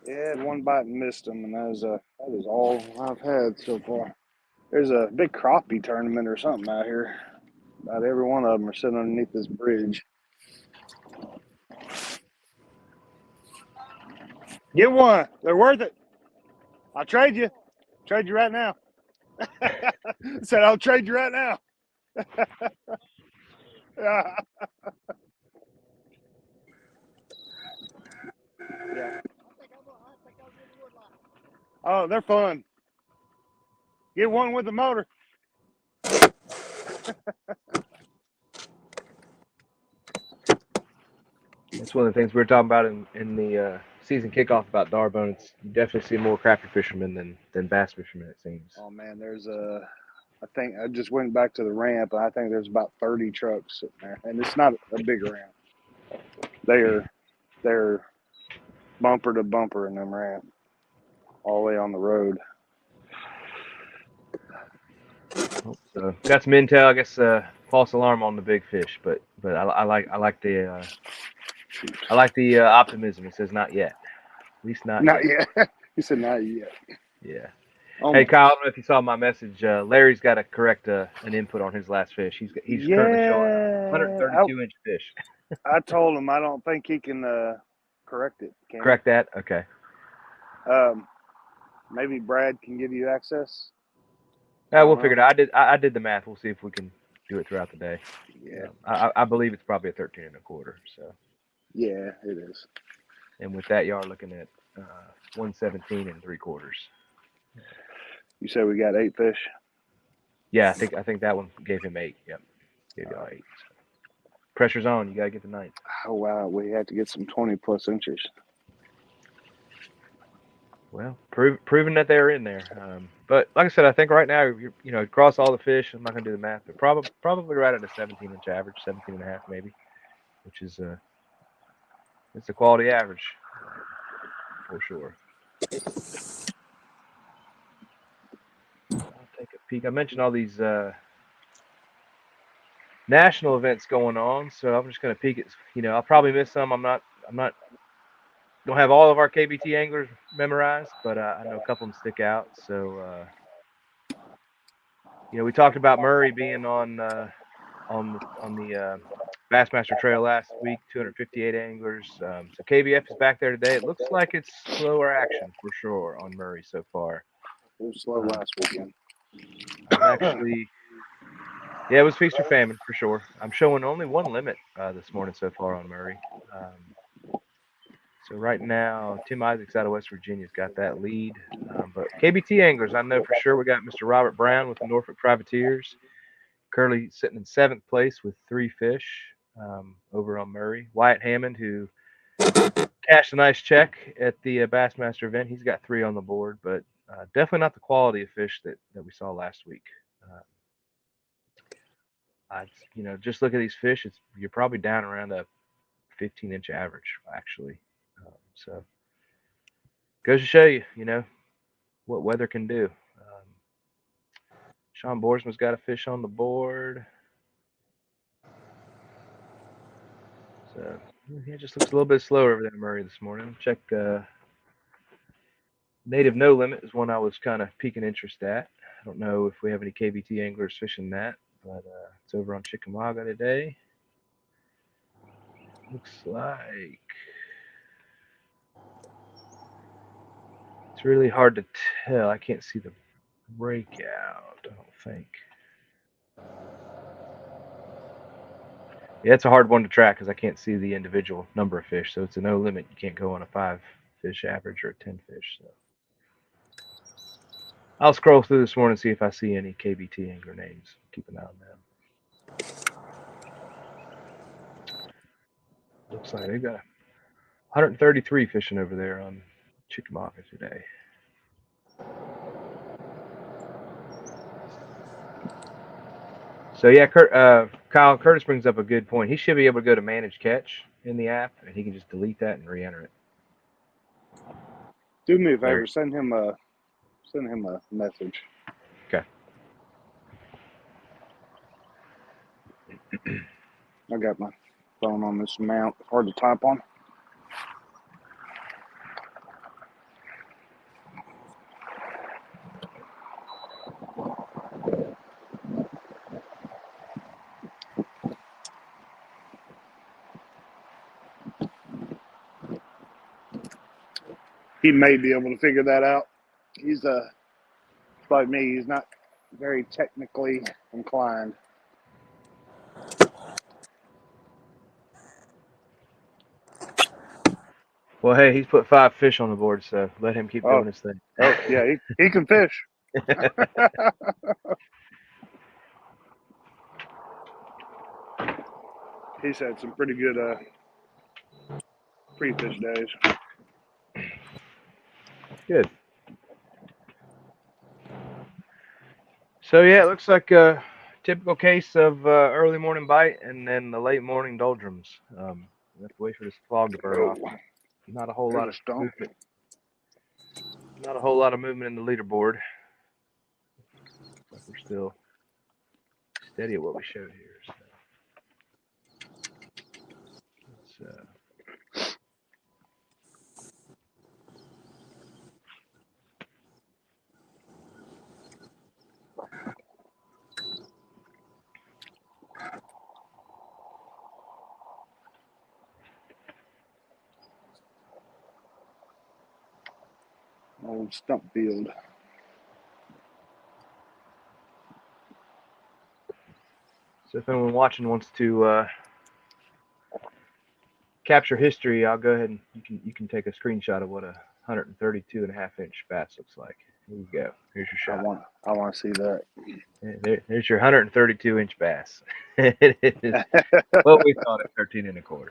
Yeah, had one bite and missed him, and that is all I've had so far. There's a big crappie tournament or something out here. About every one of them are sitting underneath this bridge. Get one. They're worth it. I'll trade you. Trade you right now. Said I'll trade you right now. Yeah. Oh, they're fun. Get one with the motor. That's one of the things we were talking about in the season kickoff about Darbone. You definitely see more crappie fishermen than bass fishermen, it seems. Oh man, I think I just went back to the ramp, and I think there's about 30 trucks sitting there, and it's not a big ramp. They're bumper to bumper in them ramp, all the way on the road. So got some intel, I guess. False alarm on the big fish, but I like the optimism. It says not yet, at least not yet. He said not yet. Yeah. Hey Kyle, I don't know if you saw my message. Larry's got to correct an input on his last fish. He's currently showing 132-inch fish. I told him I don't think he can correct it. Can Correct that? Okay. he? Maybe Brad can give you access. We'll know. figure it out. I did the math. We'll see if we can do it throughout the day. Yeah, I believe it's probably a 13 1/4. So, yeah, it is. and with that, y'all are looking at 117 3/4. You said we got 8 fish. Yeah, I think that one gave him 8. Yep, gave y'all 8. So. Pressure's on. You gotta get the 9. Oh wow, we had to get some 20+ inches. Well, proving that they're in there. But like I said, I think right now, across all the fish, I'm not gonna do the math, but probably right at a 17-inch average, 17.5 maybe, which is it's a quality average for sure. I'll take a peek. I mentioned all these national events going on, so I'm just gonna peek at. I'll probably miss some. I'm not don't have all of our KBT anglers memorized, but I know a couple of them stick out. So we talked about Murray being on the Bassmaster Trail last week, 258 anglers. So KBF is back there today. It looks like it's slower action for sure on Murray so far. It was slow last weekend. Yeah, it was feast or famine for sure. I'm showing only one limit this morning so far on Murray. So right now, Tim Isaacs out of West Virginia's got that lead. But KBT anglers, I know for sure we got Mr. Robert Brown with the Norfolk Privateers, currently sitting in 7th place with 3 fish over on Murray. Wyatt Hammond, who cashed a nice check at the Bassmaster event, he's got 3 on the board, but definitely not the quality of fish that we saw last week. Just look at these fish. You're probably down around a 15-inch average, actually. So goes to show you, what weather can do. Sean Boersman's got a fish on the board. So it just looks a little bit slower over there in Murray this morning. Check Native No Limit is one I was kind of piquing interest at. I don't know if we have any KBT anglers fishing that, but it's over on Chickamauga today. Looks like it's really hard to tell. I can't see the breakout, I don't think. Yeah, it's a hard one to track because I can't see the individual number of fish. So it's a no limit. You can't go on a 5 fish average or a 10 fish. So I'll scroll through this morning and see if I see any KBT angler names. Keep an eye on them. Looks like they've got 133 fishing over there on Chickamauga today. So yeah, Kyle Curtis brings up a good point. He should be able to go to manage catch in the app, and he can just delete that and re-enter it. Do me a favor, send him a message. Okay. I got my phone on this mount. Hard to type on. He may be able to figure that out. He's like me. He's not very technically inclined. Well, hey, he's put 5 fish on the board, so let him keep doing his thing. Oh yeah, he can fish. He's had some pretty good pre-fish days. Good. So yeah, it looks like a typical case of early morning bite and then the late morning doldrums. We have to wait for this fog to burn off. Not a whole lot of movement. Not a whole lot of movement in the leaderboard. Looks like we're still steady at what we showed here. So let's Old stump field. So if anyone watching wants to capture history, I'll go ahead and you can take a screenshot of what a 132.5-inch bass looks like. Here you go. Here's your shot. I want to see that. There's your 132-inch bass. It is what we thought at 13 1/4.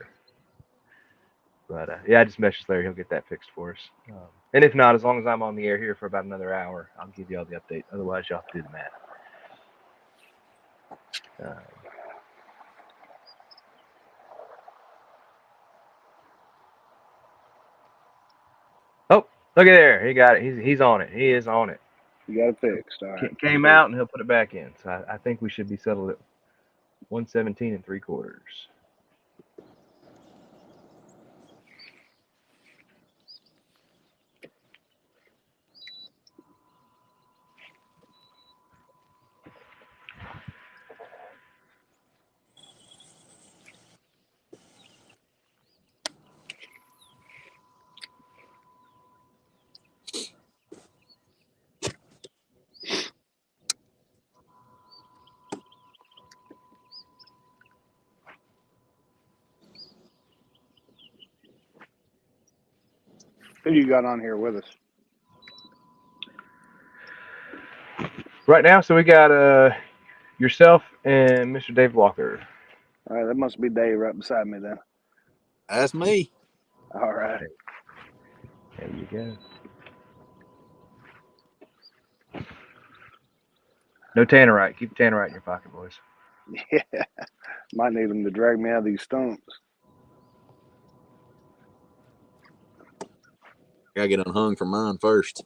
But yeah, I just messaged Larry. He'll get that fixed for us. And if not, as long as I'm on the air here for about another hour, I'll give you all the update. Otherwise, you'll have to do the math. Oh, look at there. He got it. He's on it. He is on it. You got it fixed. All right. Came out and he'll put it back in. So I think we should be settled at 117 3/4. Who you got on here with us? Right now, so we got yourself and Mr. Dave Walker. All right, that must be Dave right beside me then. That's me. All right. There you go. No tannerite. Keep tannerite in your pocket, boys. Yeah. Might need them to drag me out of these stumps. Gotta get unhung from mine first.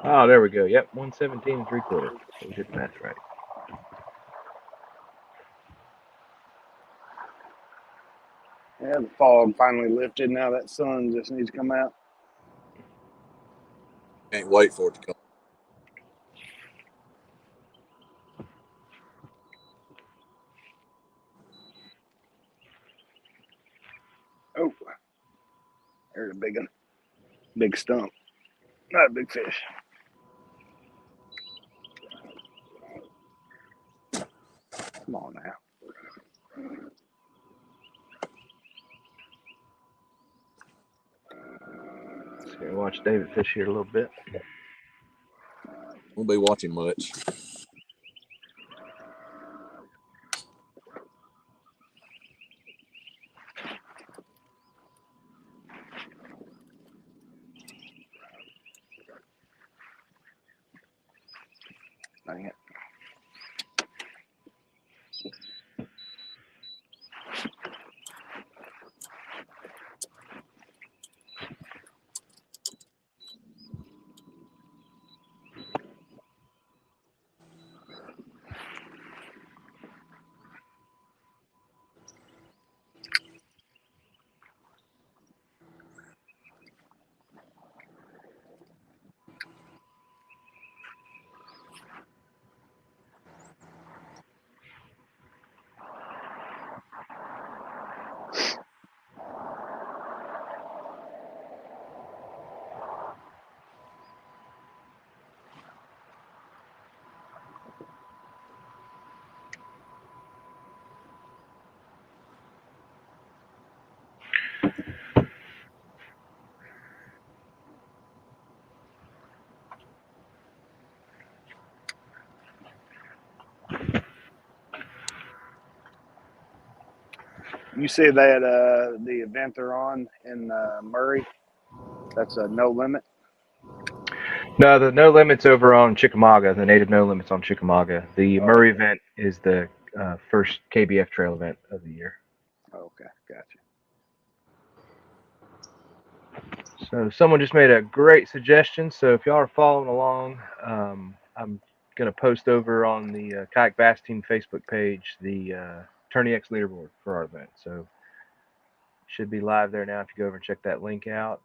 Oh, there we go. Yep, 117 3/4. So we did the math right. Yeah, the fog finally lifted. Now that sun just needs to come out. Can't wait for it to come. Oh, there's a big one. Big stump. Not a big fish. Come on now. Just gonna watch David fish here a little bit. Won't be watching much. Not yet. You say that the event they're on in Murray, that's a no limit? No, the no limits over on Chickamauga, the native no limits on Chickamauga. The Murray event is the first KBF trail event of the year. Okay, gotcha. So someone just made a great suggestion. So if y'all are following along, I'm going to post over on the Kayak Bass Team Facebook page the Tourney X leaderboard for our event. So it should be live there now if you go over and check that link out.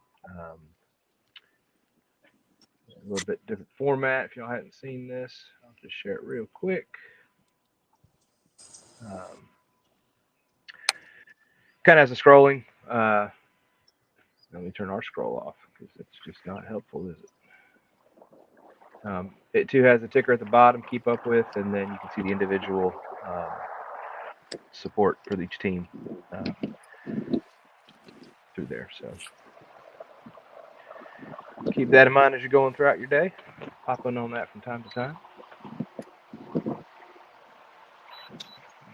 a little bit different format. If y'all hadn't seen this, I'll just share it real quick. Kind of has a scrolling. Let me turn our scroll off because it's just not helpful, is it? It too has a ticker at the bottom, keep up with, and then you can see the individual support for each team through there. So keep that in mind as you're going throughout your day. Pop in on that from time to time.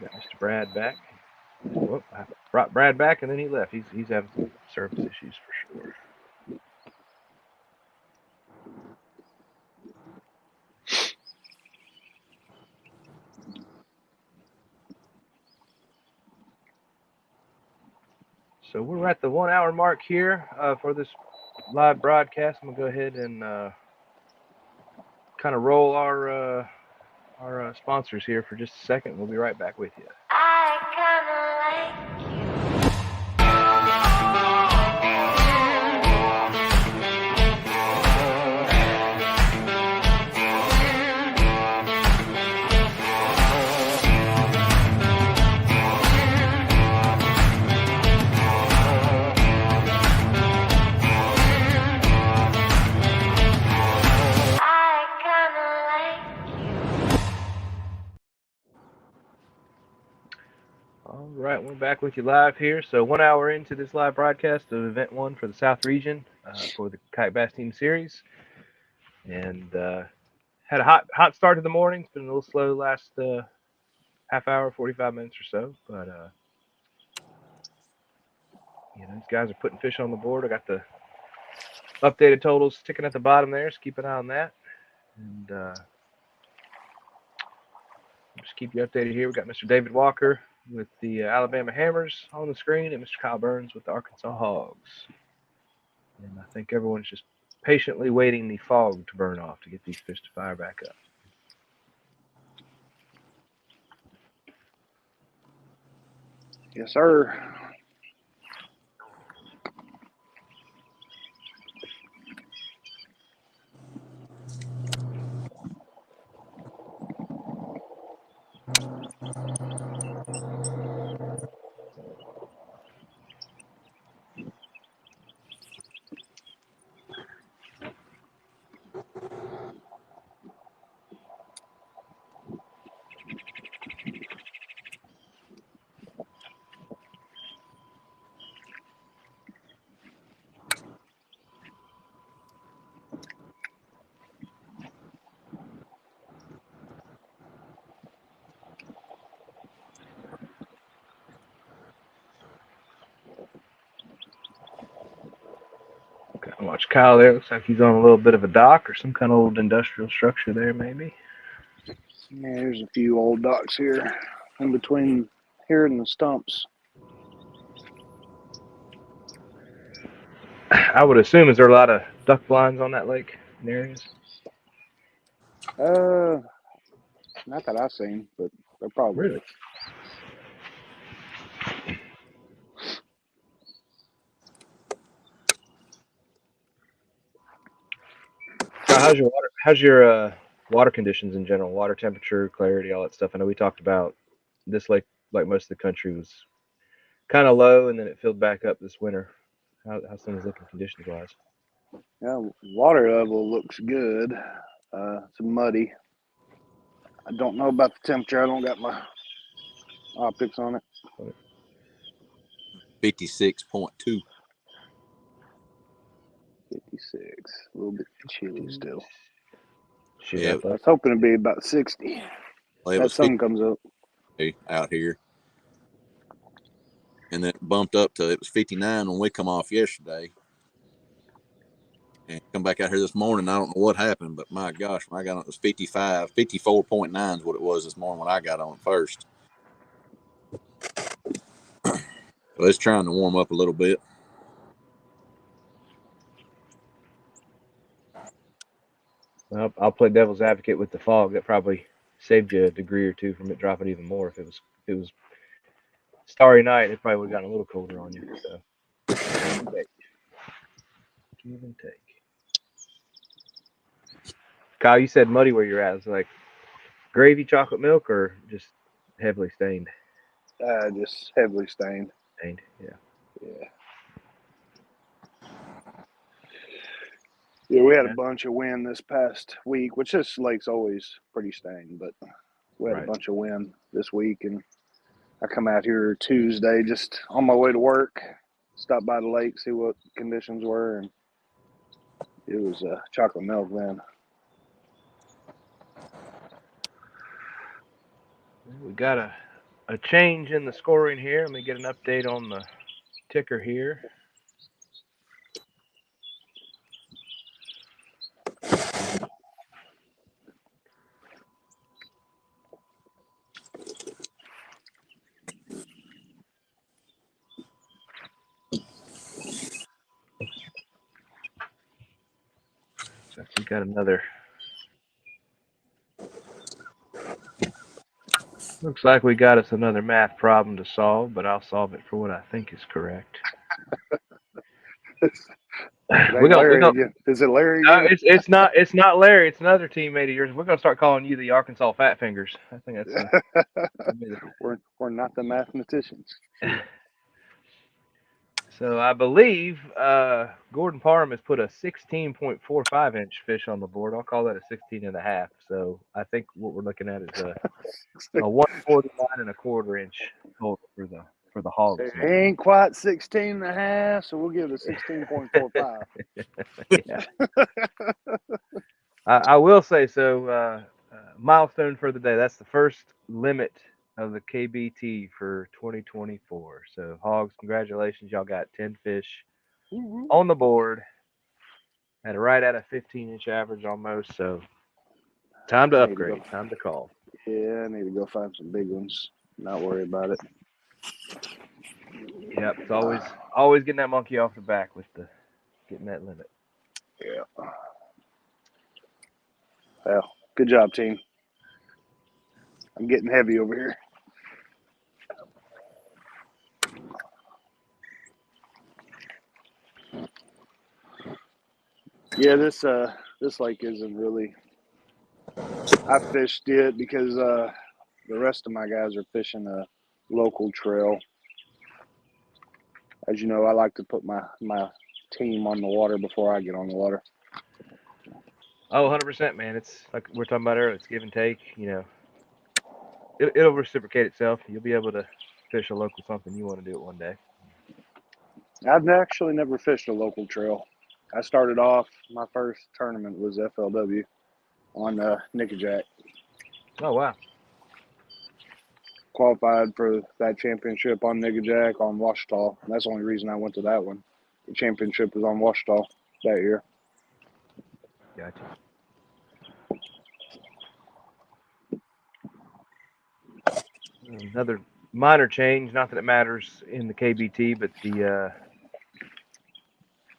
Got Mr. Brad back. Whoop, I brought Brad back and then he left. He's having some service issues for sure. So we're at the 1 hour mark here for this live broadcast. I'm gonna go ahead and kind of roll our sponsors here for just a second. We'll be right back with you. I kinda like you. All right, we're back with you live here. So 1 hour into this live broadcast of Event 1 for the South Region for the Kayak Bass Team Series. And had a hot start to the morning. It's been a little slow last half hour, 45 minutes or so. But, you know, these guys are putting fish on the board. I got the updated totals ticking at the bottom there, so keep an eye on that. And just keep you updated here. We got Mr. David Walker with the Alabama Hammers on the screen and Mr. Kyle Burns with the Arkansas Hogs. And I think everyone's just patiently waiting the fog to burn off to get these fish to fire back up. Yes, sir. Watch Kyle there. Looks like he's on a little bit of a dock or some kind of old industrial structure there, maybe. Yeah, there's a few old docks here in between here and the stumps. I would assume, is there a lot of duck blinds on that lake in areas? Not that I've seen, but they're probably. Really? How's your water conditions in general? Water temperature, clarity, all that stuff. I know we talked about this lake, like most of the country, was kind of low, and then it filled back up this winter. How's things looking conditions wise? Yeah, water level looks good. It's muddy. I don't know about the temperature. I don't got my optics on it. 56.2. 56. A little bit chilly still. Yeah, I was hoping it'd be about 60. well, it That was sun comes up. 50 out here. And then it bumped up to, it was 59 when we come off yesterday. And come back out here this morning, I don't know what happened, but my gosh, when I got on, it was 55, 54.9 is what it was this morning when I got on first. So it's trying to warm up a little bit. Well, I'll play devil's advocate with the fog. That probably saved you a degree or two from it dropping even more. If it was starry night, it probably would have gotten a little colder on you. So give and take. Kyle, you said muddy where you're at. It's like gravy chocolate milk or just heavily stained? Just heavily stained. Stained, yeah. Yeah. Yeah, we had a bunch of wind this past week, which this lake's always pretty stained, but we had a bunch of wind this week, and I come out here Tuesday just on my way to work, stop by the lake, see what conditions were, and it was chocolate milk then. We got a change in the scoring here. Let me get an update on the ticker here. So we got another. Looks like we got us another math problem to solve, but I'll solve it for what I think is correct. We go. Is it Larry again? It's not Larry. It's another teammate of yours. We're gonna start calling you the Arkansas Fat Fingers. I think that's. We're not the mathematicians. So I believe Gordon Parham has put a 16.45 inch fish on the board. I'll call that a 16.5. So I think what we're looking at is a 149.25 inch total for the hogs. It ain't quite 16.5, so we'll give it a 16.45. Yeah. I will say so. Milestone for the day. That's the first limit of the KBT for 2024. So hogs, congratulations, y'all got 10 fish on the board at right at a 15-inch average almost. So time to upgrade, time to call. Yeah, I need to go find some big ones. Not worry about it. Yep, it's always getting that monkey off the back with getting that limit. Yeah. Well, good job, team. I'm getting heavy over here. Yeah, this lake isn't really. I fished it because the rest of my guys are fishing a local trail. As you know, I like to put my team on the water before I get on the water. Oh, 100%, man. It's like we're talking about earlier. It's give and take. You know, it'll reciprocate itself. You'll be able to fish a local something you want to do it one day. I've actually never fished a local trail. I started off, my first tournament was FLW on YakAttack. Oh, wow. Qualified for that championship on YakAttack on Washita. And that's the only reason I went to that one. The championship was on Washita that year. Gotcha. Another minor change, not that it matters in the KBT, but the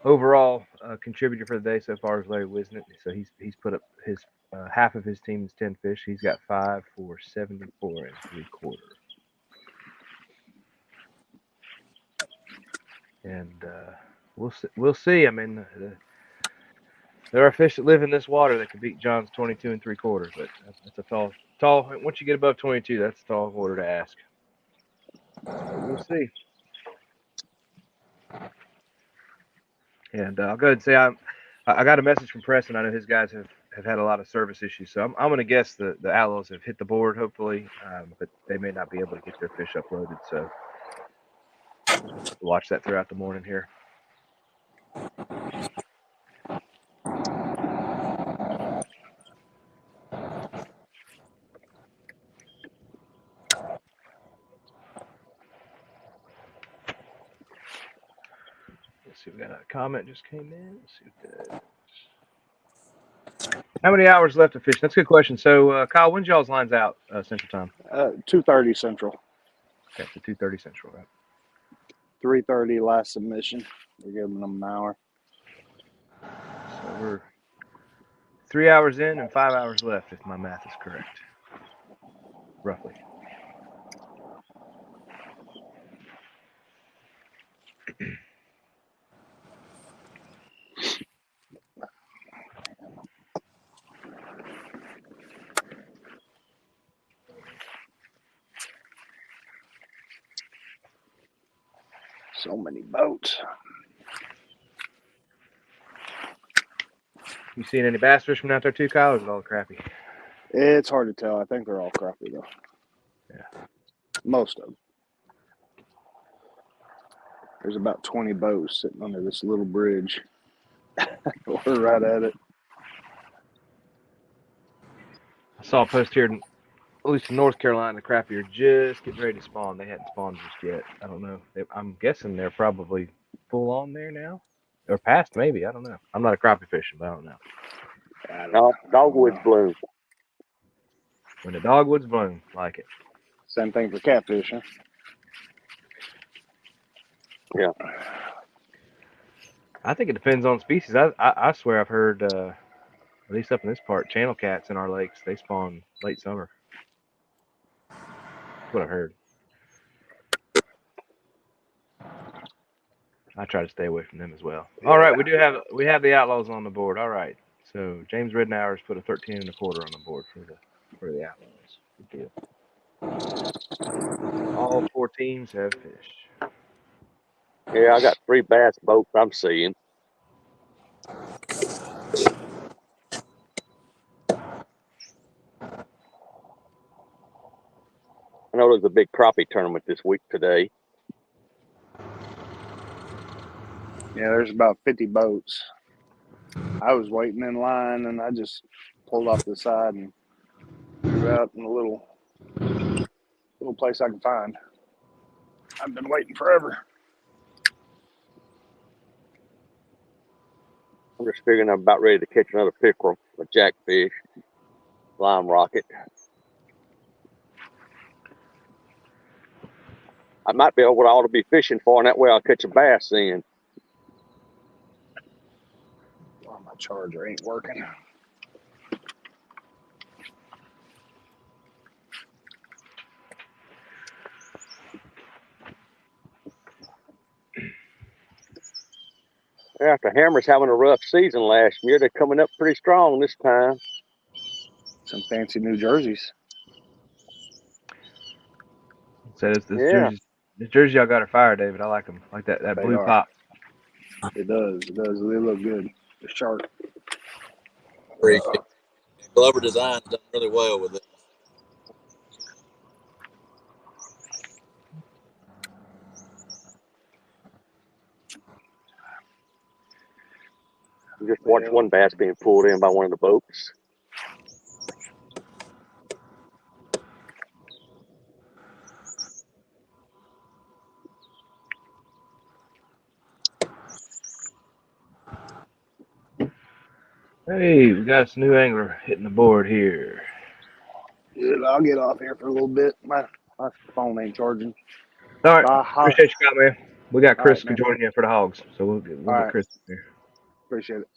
overall contributor for the day so far is Larry Wisnett. So he's put up his half of his team's 10 fish. He's got 5 for 74 3/4. And we'll see. I mean, there are fish that live in this water that can beat John's 22 3/4, but that's a tall. Once you get above 22, that's a tall order to ask. But we'll see. And I'll go ahead and say I got a message from Preston. I know his guys have had a lot of service issues, so I'm going to guess the Outlaws have hit the board, hopefully, but they may not be able to get their fish uploaded. So watch that throughout the morning here. Let's see, we got a comment just came in. Let's see what that is. How many hours left to fish? That's a good question. So, Kyle, when's y'all's lines out Central Time? 2:30 Central. Okay, so 2:30 Central, right? 3:30 last submission. We're giving them an hour. So we're 3 hours in and 5 hours left, if my math is correct, roughly. So many boats. You seen any bass fishermen out there too, Kyle? Or is it all crappie? It's hard to tell. I think they're all crappie though. Yeah. Most of them. There's about 20 boats sitting under this little bridge. We're right at it. I saw a post here, at least in North Carolina, the crappie are just getting ready to spawn. They hadn't spawned just yet. I don't know. I'm guessing they're probably full on there now. Or past, maybe. I don't know. I'm not a crappie fishing, but I don't know. No, dogwood's bloom. When the dogwoods bloom, like it. Same thing for catfishing. Yeah. I think it depends on species. I swear I've heard, at least up in this part, channel cats in our lakes, they spawn late summer. That's what I've heard. I try to stay away from them as well. Yeah. All right, we have the outlaws on the board. All right. So James Ridenour's put a 13 1/4 on the board for the outlaws. Good deal. All 4 teams have fished. Yeah, I got 3 bass boats I'm seeing. I know there's a big crappie tournament this week today. Yeah, there's about 50 boats. I was waiting in line and I just pulled off the side and threw out in a little place I could find. I've been waiting forever. I'm just figuring I'm about ready to catch another pickerel, a jackfish, lime rocket. I might be what I ought to be fishing for, and that way I'll catch a bass then. Oh, my charger ain't working. After Hammer's having a rough season last year, they're coming up pretty strong this time. Some fancy New Jerseys. So this jersey y'all got are fire, David. I like them. Like that They blue are. pop. It does. It does. They look good. They're sharp. Appreciate it. Glover Design's done really well with it. I just watched one bass being pulled in by one of the boats. Hey, we got us a new angler hitting the board here. Good. I'll get off here for a little bit. My phone ain't charging. All right. Bye. Appreciate you coming, man. We got Chris All right, joining you for the hogs, so we'll get right. Chris here. Appreciate it.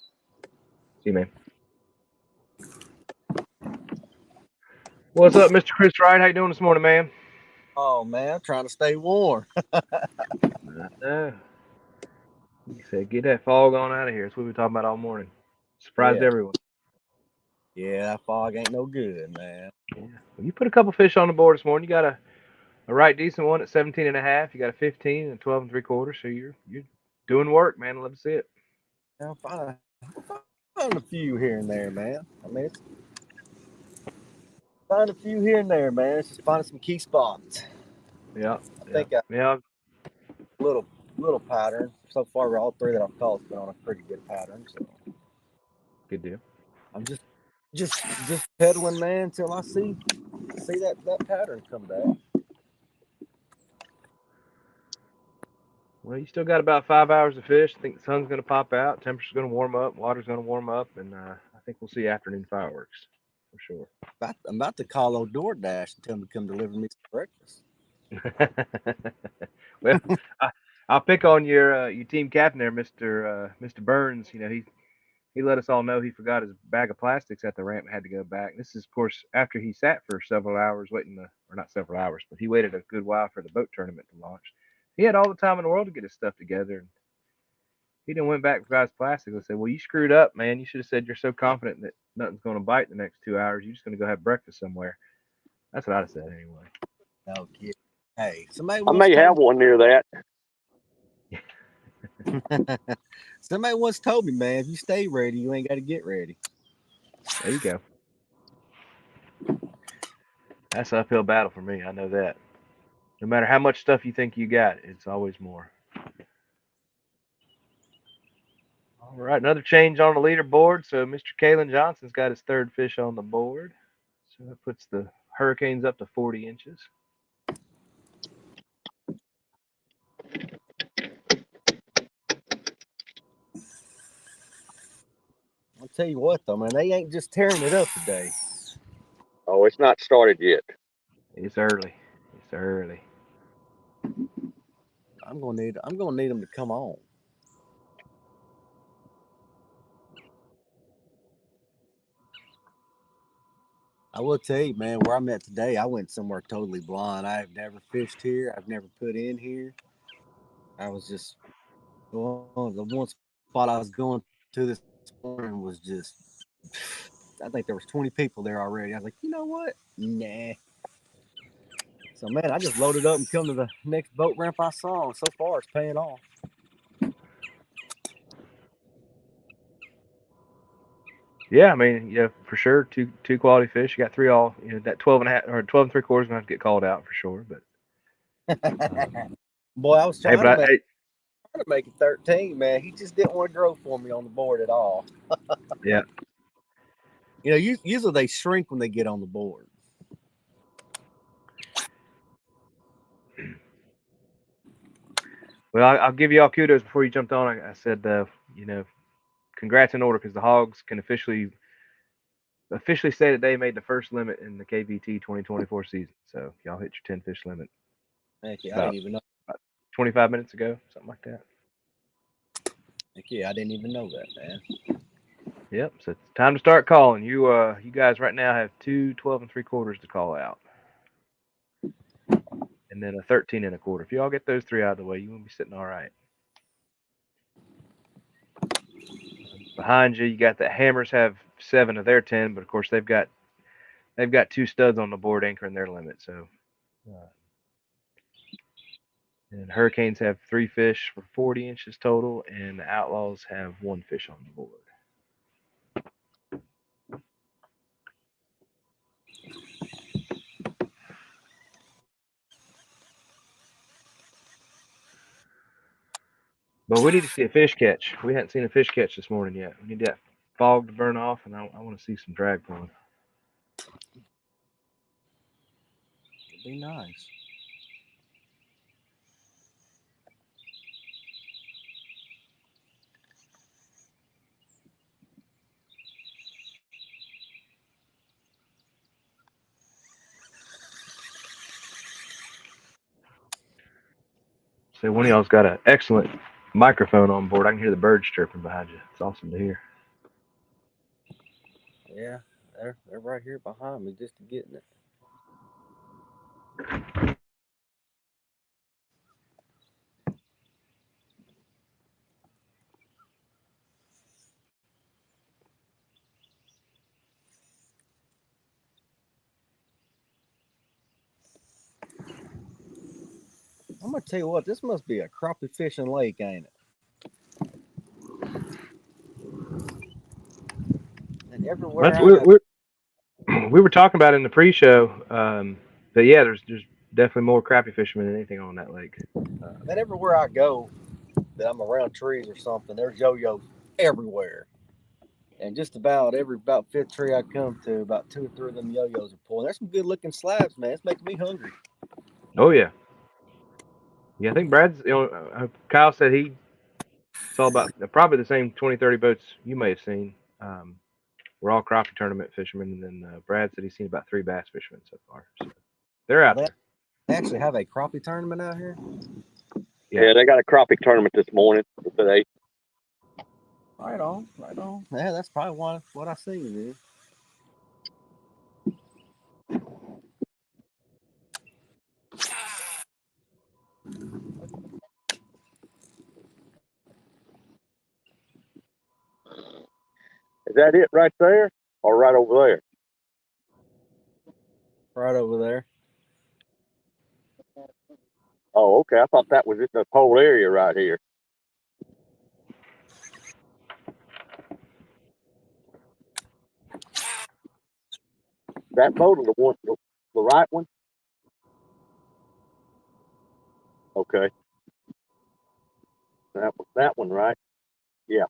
See you, man. What's up, Mr. Chris Wright? How you doing this morning, man? Oh man, I'm trying to stay warm. He said, get that fog on out of here. That's what we've been talking about all morning. Surprised everyone. Yeah, that fog ain't no good, man. Yeah. Well, you put a couple fish on the board this morning. You got a right decent one at 17 1/2. You got a 15 and 12 3/4. So you're doing work, man. Love to see it. I'm find a few here and there, man. I mean, find a few here and there, man. It's just finding some key spots. Yeah. I think a little pattern. So far, all 3 that I've caught has been on a pretty good pattern. So Good deal. I'm just pedaling, man, until I see that pattern come back. Well, you still got about 5 hours to fish. I think the sun's going to pop out. Temperature's going to warm up. Water's going to warm up. And I think we'll see afternoon fireworks for sure. I'm about to call old DoorDash and tell them to come deliver me some breakfast. Well, I'll pick on your team captain there, Mr. Burns. You know, he let us all know he forgot his bag of plastics at the ramp and had to go back. This is, of course, after he sat for several hours waiting or not several hours, but he waited a good while for the boat tournament to launch. He had all the time in the world to get his stuff together. And he didn't went back and forgot his plastics. I said, well, you screwed up, man. You should have said you're so confident that nothing's going to bite in the next 2 hours. You're just going to go have breakfast somewhere. That's what I'd have said anyway. No kid. Hey, somebody I may have one near that. Somebody once told me, man, if you stay ready, you ain't got to get ready. There you go. That's an uphill battle for me. I know that. No matter how much stuff you think you got, it's always more. All right, another change on the leaderboard. So Mr. Kalen Johnson's got his third fish on the board. So that puts the Hurricanes up to 40 inches. I'll tell you what, though, man, they ain't just tearing it up today. Oh, it's not started yet. It's early. It's early. I'm gonna need them to come on. I will tell you, man, where I'm at today, I went somewhere totally blind. I've never fished here. I've never put in here. I was just going. The one spot I was going to this morning was just, I think there was 20 people there already. I was like, you know what? Nah. So, man, I just loaded up and come to the next boat ramp I saw. And so far, it's paying off. Yeah, I mean, yeah, for sure. Two quality fish. You got three all. You know, that 12 and a half or 12 and 3/4 gonna have to get called out for sure. But Boy, I was hey, trying to make it 13, man. He just didn't want to grow for me on the board at all. Yeah. You know, usually they shrink when they get on the board. Well, I'll give you all kudos before you jumped on. I said, you know, congrats in order because the Hogs can officially say that they made the first limit in the KBT 2024 season. So y'all hit your 10 fish limit. Heck yeah, I didn't even know. About 25 minutes ago, something like that. Heck yeah, I didn't even know that, man. Yep. So it's time to start calling. You guys right now have two 12 and 3/4 to call out, and then a 13 and a quarter. If you all get those three out of the way, you will be sitting all right. Behind you, you got the Hammers have 7 of their 10, but of course they've got two studs on the board anchoring their limit. So, and Hurricanes have 3 fish for 40 inches total, and the Outlaws have 1 fish on the board. But we need to see a fish catch. We hadn't seen a fish catch this morning yet. We need that fog to burn off, and I want to see some drag pulling. It'd be nice. So one of y'all's got an excellent microphone on board. I can hear the birds chirping behind you. It's awesome to hear. Yeah, they're right here behind me, just getting it. I'm gonna tell you what, this must be a crappie fishing lake, ain't it? And everywhere We were talking about it in the pre-show, but yeah, there's definitely more crappie fishermen than anything on that lake. and everywhere I go, that I'm around trees or something, there's yo-yos everywhere. And just about fifth tree I come to, about 2 or 3 of them yo-yos are pulling. There's some good looking slabs, man. It's making me hungry. Oh yeah, yeah. I think Brad's. Kyle said he saw about probably the same 20, 30 boats you may have seen. We're all crappie tournament fishermen, and then Brad said he's seen about 3 bass fishermen so far. So they're out there. They actually have a crappie tournament out here. Yeah, they got a crappie tournament this morning today. Right on. Yeah, that's probably what I seen, dude. Is that it right there, or right over there? Right over there. Oh, okay. I thought that was in the whole area right here. That boat or the one, the right one? Okay. That one, right? Yeah.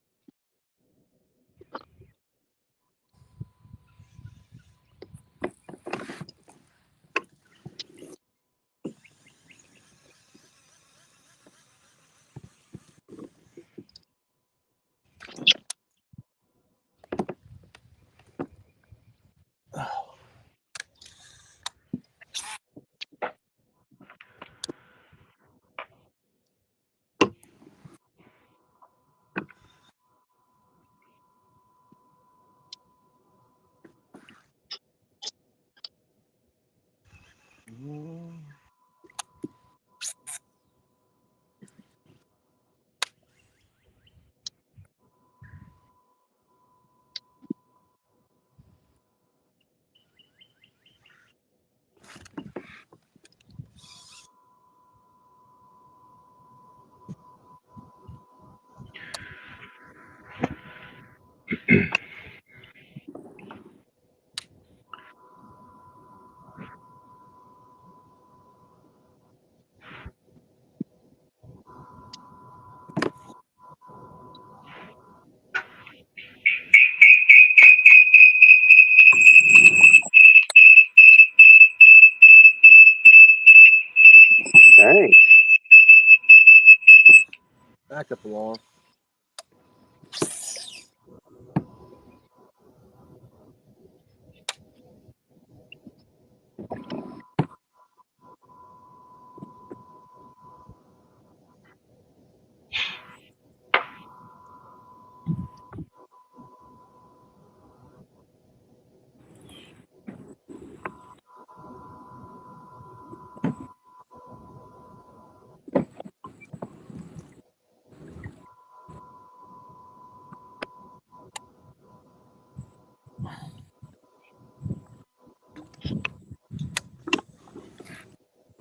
Dang. Backup alarm.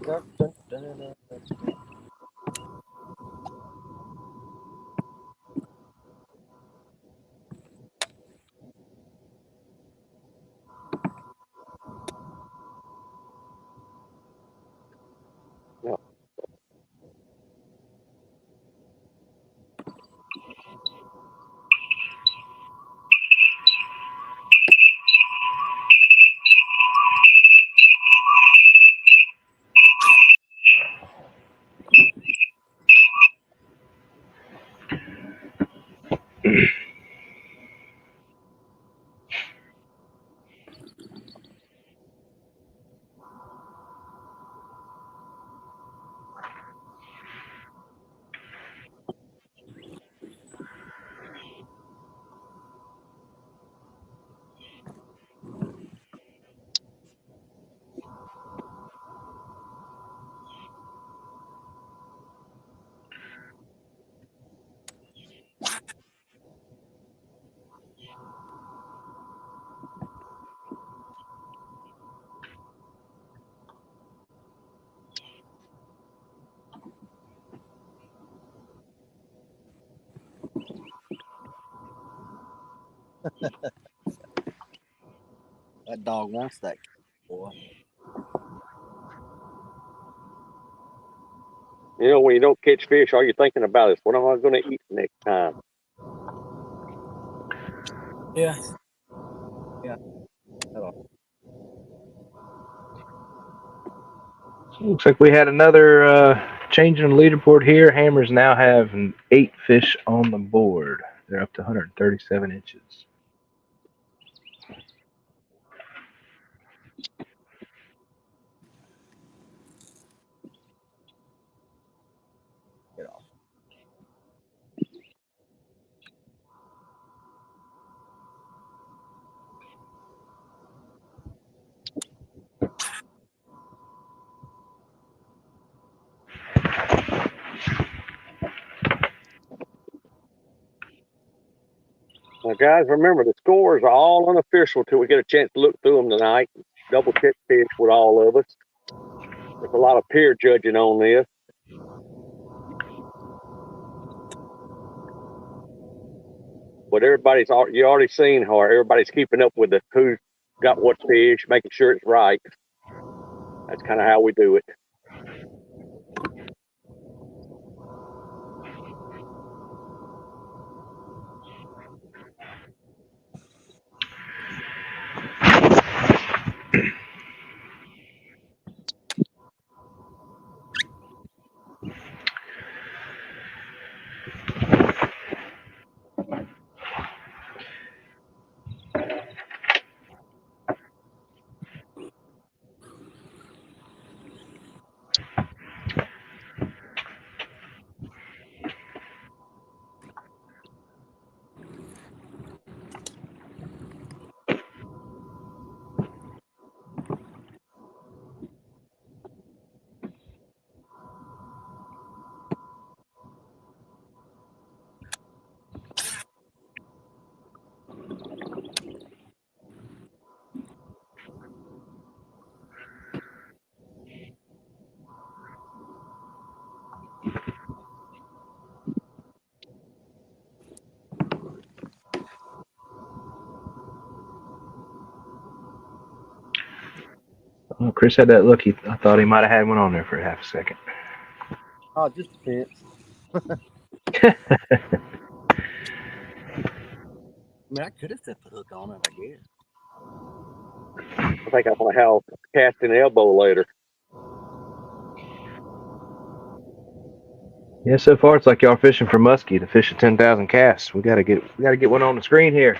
Dun, dun, dun, dun, dun. Yeah. That dog wants that boy. You know, when you don't catch fish, all you're thinking about is what am I going to eat next time? Yeah. Looks like we had another change in the leaderboard here. Hammers now have 8 fish on the board. They're up to 137 inches. Get off. Now, guys, remember the scores are all unofficial till we get a chance to look through them tonight. Double check fish with all of us. There's a lot of peer judging on this. But you already seen how everybody's keeping up with who's got what fish, making sure it's right. That's kind of how we do it. Well, Chris had that look. I thought he might have had one on there for half a second. Oh, just a fence. I mean, I could have set the hook on it, I guess. I think I'm going to have casting elbow later. Yeah, so far it's like y'all fishing for muskie to fish at 10,000 casts. We gotta get one on the screen here.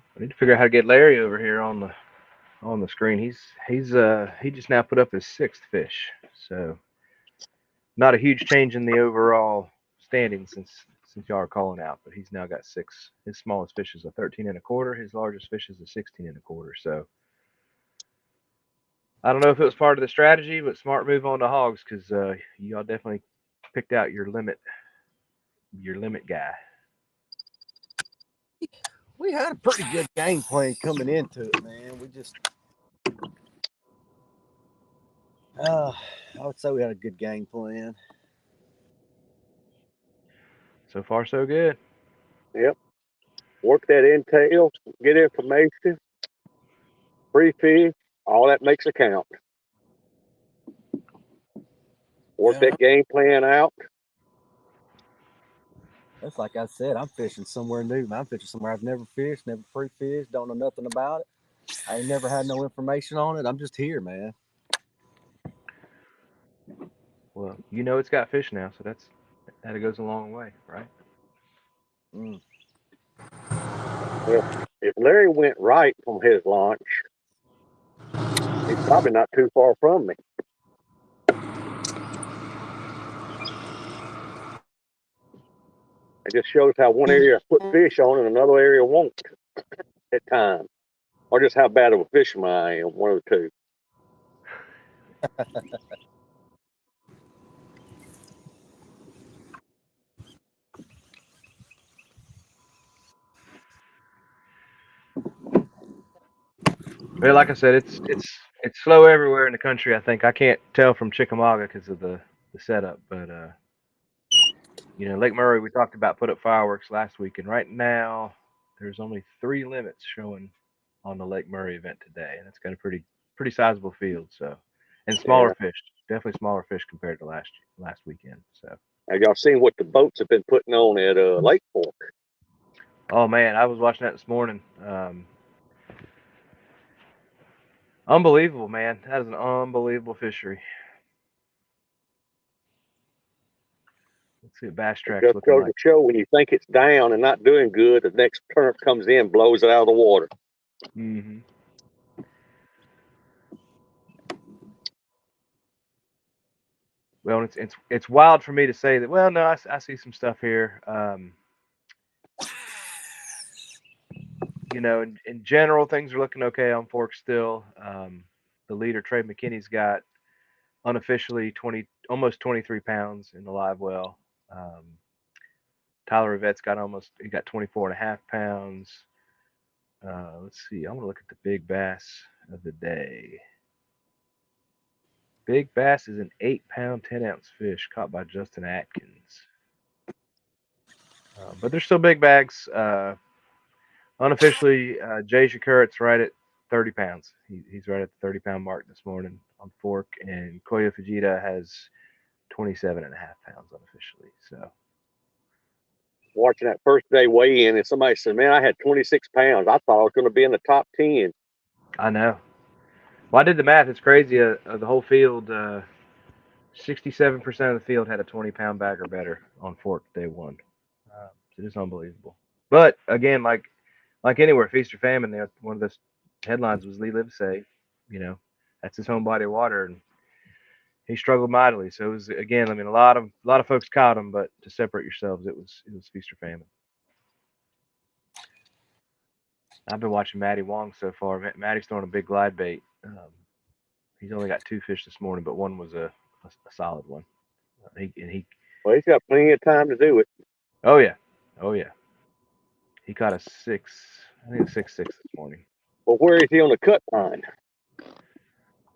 I need to figure out how to get Larry over here on the screen. He just now put up his 6th fish, so not a huge change in the overall standing since y'all are calling out, but he's now got 6. His smallest fish is a 13 1/4. His largest fish is a 16 1/4. So I don't know if it was part of the strategy, but smart move on the hogs because y'all definitely picked out your limit guy. We had a pretty good game plan coming into it, man. We just, I would say we had a good game plan. So far, so good. Yep. Work that intel, get information, free fish, all that makes a count. Work that game plan out. That's like I said, I'm fishing somewhere new. I'm fishing somewhere I've never fished, never pre-fished, don't know nothing about it. I ain't never had no information on it. I'm just here, man. Well, you know it's got fish now, so that goes a long way, right? Mm. Well, if Larry went right from his launch, he's probably not too far from me. It just shows how one area put fish on and another area won't at times. Or just how bad of a fisherman I am, one of the two. Well, like I said, it's slow everywhere in the country. I think I can't tell from Chickamauga because of the setup, but Lake Murray, we talked about put up fireworks last week, and right now there's only 3 limits showing on the Lake Murray event today, and it's got a pretty sizable field. So, and smaller fish, definitely smaller fish compared to last weekend. So, have y'all seen what the boats have been putting on at Lake Fork? Oh man, I was watching that this morning. Unbelievable, man. That is an unbelievable fishery. Let's see what Bass Track's Just looking goes like. to show when you think it's down and not doing good, the next current comes in, blows it out of the water. Mm-hmm. Well, it's wild for me to say that. Well, no, I see some stuff here. you know, in general, things are looking okay on Fork still. The leader, Trey McKinney's got unofficially almost 23 pounds in the live well. Tyler Rivette's got he got 24 and a half pounds. Let's see. I'm gonna look at the big bass of the day. Big bass is an 8-pound, 10-ounce fish caught by Justin Atkins. But they're still big bags. Unofficially, Jay Shakurit's right at 30 pounds. He's right at the 30-pound mark this morning on Fork, and Koya Fujita has 27 and a half pounds unofficially. So Watching that first day weigh-in, and somebody said, "Man, I had 26 pounds. I thought I was going to be in the top 10." I know. Well, I did the math. It's crazy. The whole field, 67% of the field had a 20-pound bag or better on Fork day one. So it's unbelievable. But again, like anywhere, feast or famine. One of the headlines was Lee Livesay. You know, that's his home body of water, and he struggled mightily. So it was, again, I mean, a lot of folks caught him, but to separate yourselves, it was feast or famine. I've been watching Matty Wong so far. Matty's throwing a big glide bait. He's only got 2 fish this morning, but one was a solid one. Well, he's got plenty of time to do it. Oh yeah. He caught a 6. I think a 6.6 this morning. Well, where is he on the cut line?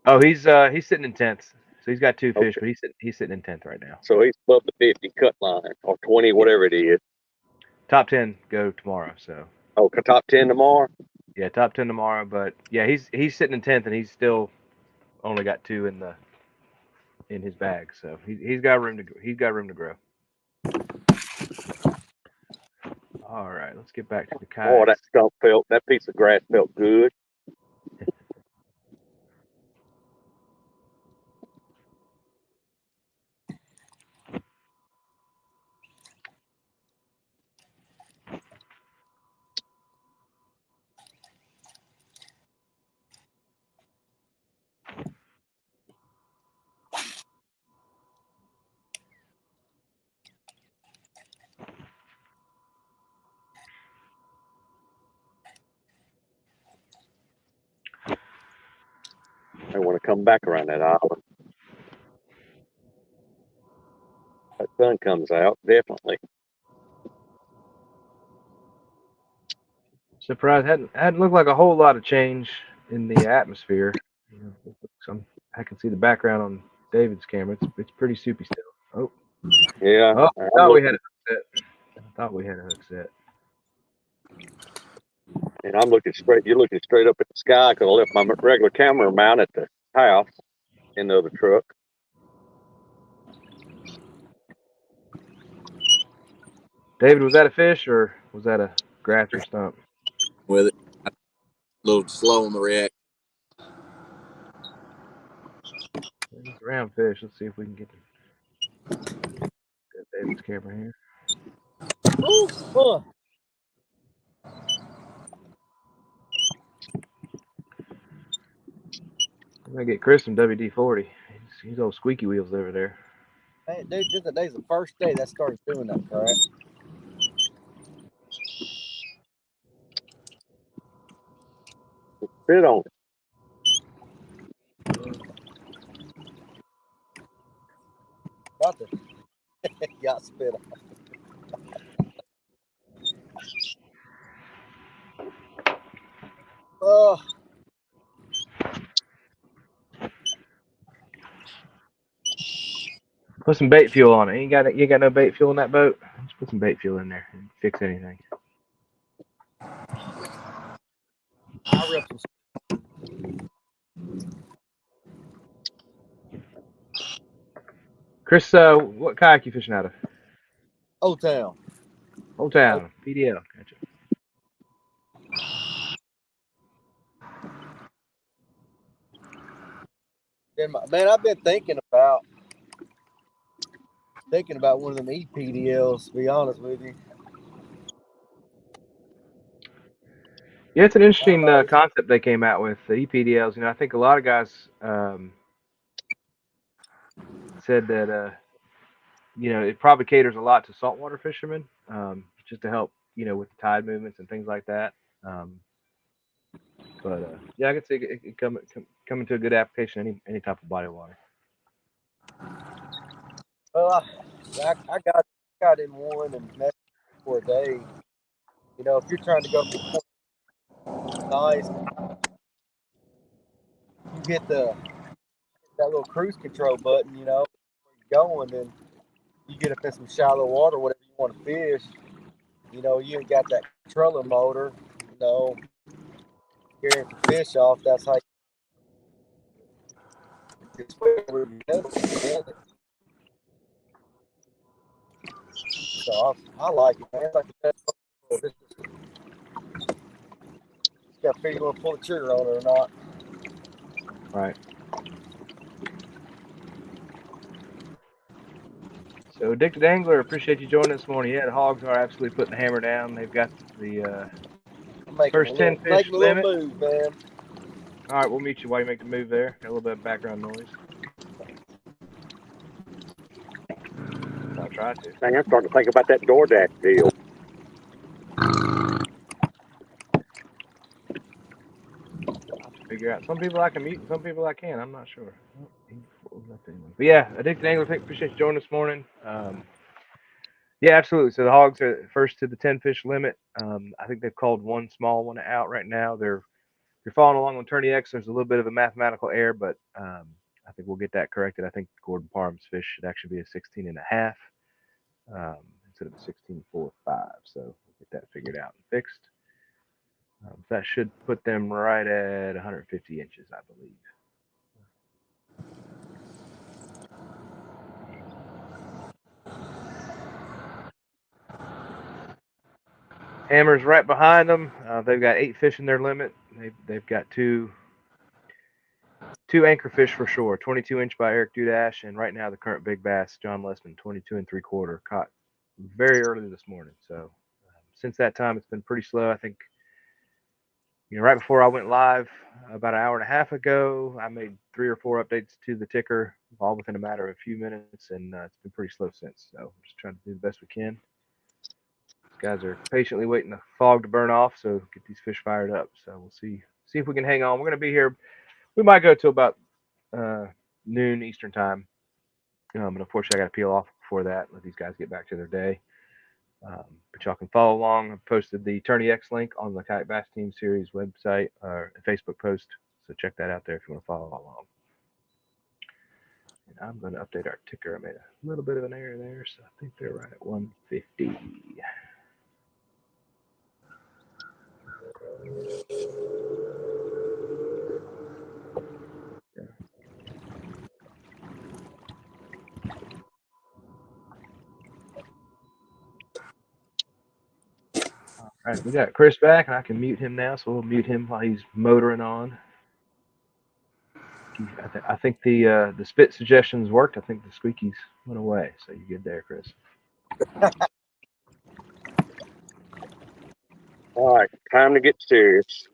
Oh, he's sitting in 10th. So he's got 2 fish, but he's sitting in 10th right now. So he's above the 50 cut line or 20, whatever it is. Top 10 go tomorrow. So. Oh, top 10 tomorrow. Yeah, top 10 tomorrow. But yeah, he's sitting in 10th, and he's still only got 2 in his bag. So he's got room to grow. All right, let's get back to the kayak. Oh, that piece of grass felt good. I want to come back around that island. That sun comes out, definitely. Surprised hadn't looked like a whole lot of change in the atmosphere. You know, I can see the background on David's camera. It's pretty soupy still. Oh. Yeah. Oh, I thought we had a hook set. And I'm looking straight. You're looking straight up at the sky because I left my regular camera mount at the house in the other truck. David, was that a fish or was that a grass or stump? With it, a little slow on the react. It's a round fish. Let's see if we can get David's camera here. Ooh, I'm gonna get Chris some WD-40. He's old squeaky wheels over there. hey, dude, today's the first day that started doing that crap. Spit on it. About to got spit on. Oh. Put some bait fuel on it. You ain't got no bait fuel in that boat? Just put some bait fuel in there and fix anything. I'll rip some. Chris, what kayak you fishing out of? Old Town. Old Town, PDL. Gotcha. Man, I've been thinking about one of them EPDLs, to be honest with you. Yeah, it's an interesting concept they came out with, the EPDLs. You know, I think a lot of guys said that, you know, it probably caters a lot to saltwater fishermen, just to help, you know, with the tide movements and things like that. But yeah, I could see it coming to a good application any type of body water. Well, I got in one and messed for a day. You know, if you're trying to go nice, you hit that little cruise control button. You know, where you're going, then you get up in some shallow water, whatever you want to fish. You know, you ain't got that trolling motor. You know, carrying the fish off. That's how you swim where you go. So I like it, man. It's like the best. Just got to figure you want to pull the trigger on it or not. Right. So Addicted Angler, appreciate you joining this morning. Yeah, the hogs are absolutely putting the hammer down. They've got the first 10 fish making a little limit. move, man. All right, we'll meet you while you make the move there. Got a little bit of background noise. I'll try to. Dang, I'm starting to think about that DoorDash deal. Figure out. Some people I can mute and some people I can't. I'm not sure. But yeah, Addicted Angler, appreciate you joining this morning. Yeah, absolutely. So the hogs are first to the 10 fish limit. I think they've called one small one out right now. If you're following along on Tourney X, there's a little bit of a mathematical error, but I think we'll get that corrected. I think Gordon Parham's fish should actually be a 16 and a half instead of a 16.45. So we'll get that figured out and fixed. That should put them right at 150 inches, I believe. Hammer's right behind them. They've got 8 fish in their limit. They've got two anchor fish for sure. 22 inch by Eric Dudash, and right now the current big bass, John Lessman, 22 3/4, caught very early this morning. So since that time, it's been pretty slow. I think right before I went live about an hour and a half ago, I made 3 or 4 updates to the ticker, all within a matter of a few minutes, and it's been pretty slow since. So I'm just trying to do the best we can. Guys are patiently waiting the fog to burn off, so get these fish fired up. So we'll see if we can hang on. We're going to be here. We might go till about noon Eastern time. But unfortunately, I got to peel off before that. Let these guys get back to their day. But y'all can follow along. I've posted the Tourney X link on the Kayak Bass Team Series website or Facebook post. So check that out there if you want to follow along. And I'm going to update our ticker. I made a little bit of an error there, so I think they're right at 150. All right, we got Chris back, and I can mute him now, so we'll mute him while he's motoring on. I think the spit suggestions worked. I think the squeakies went away, so you're good there, Chris. All right, time to get serious.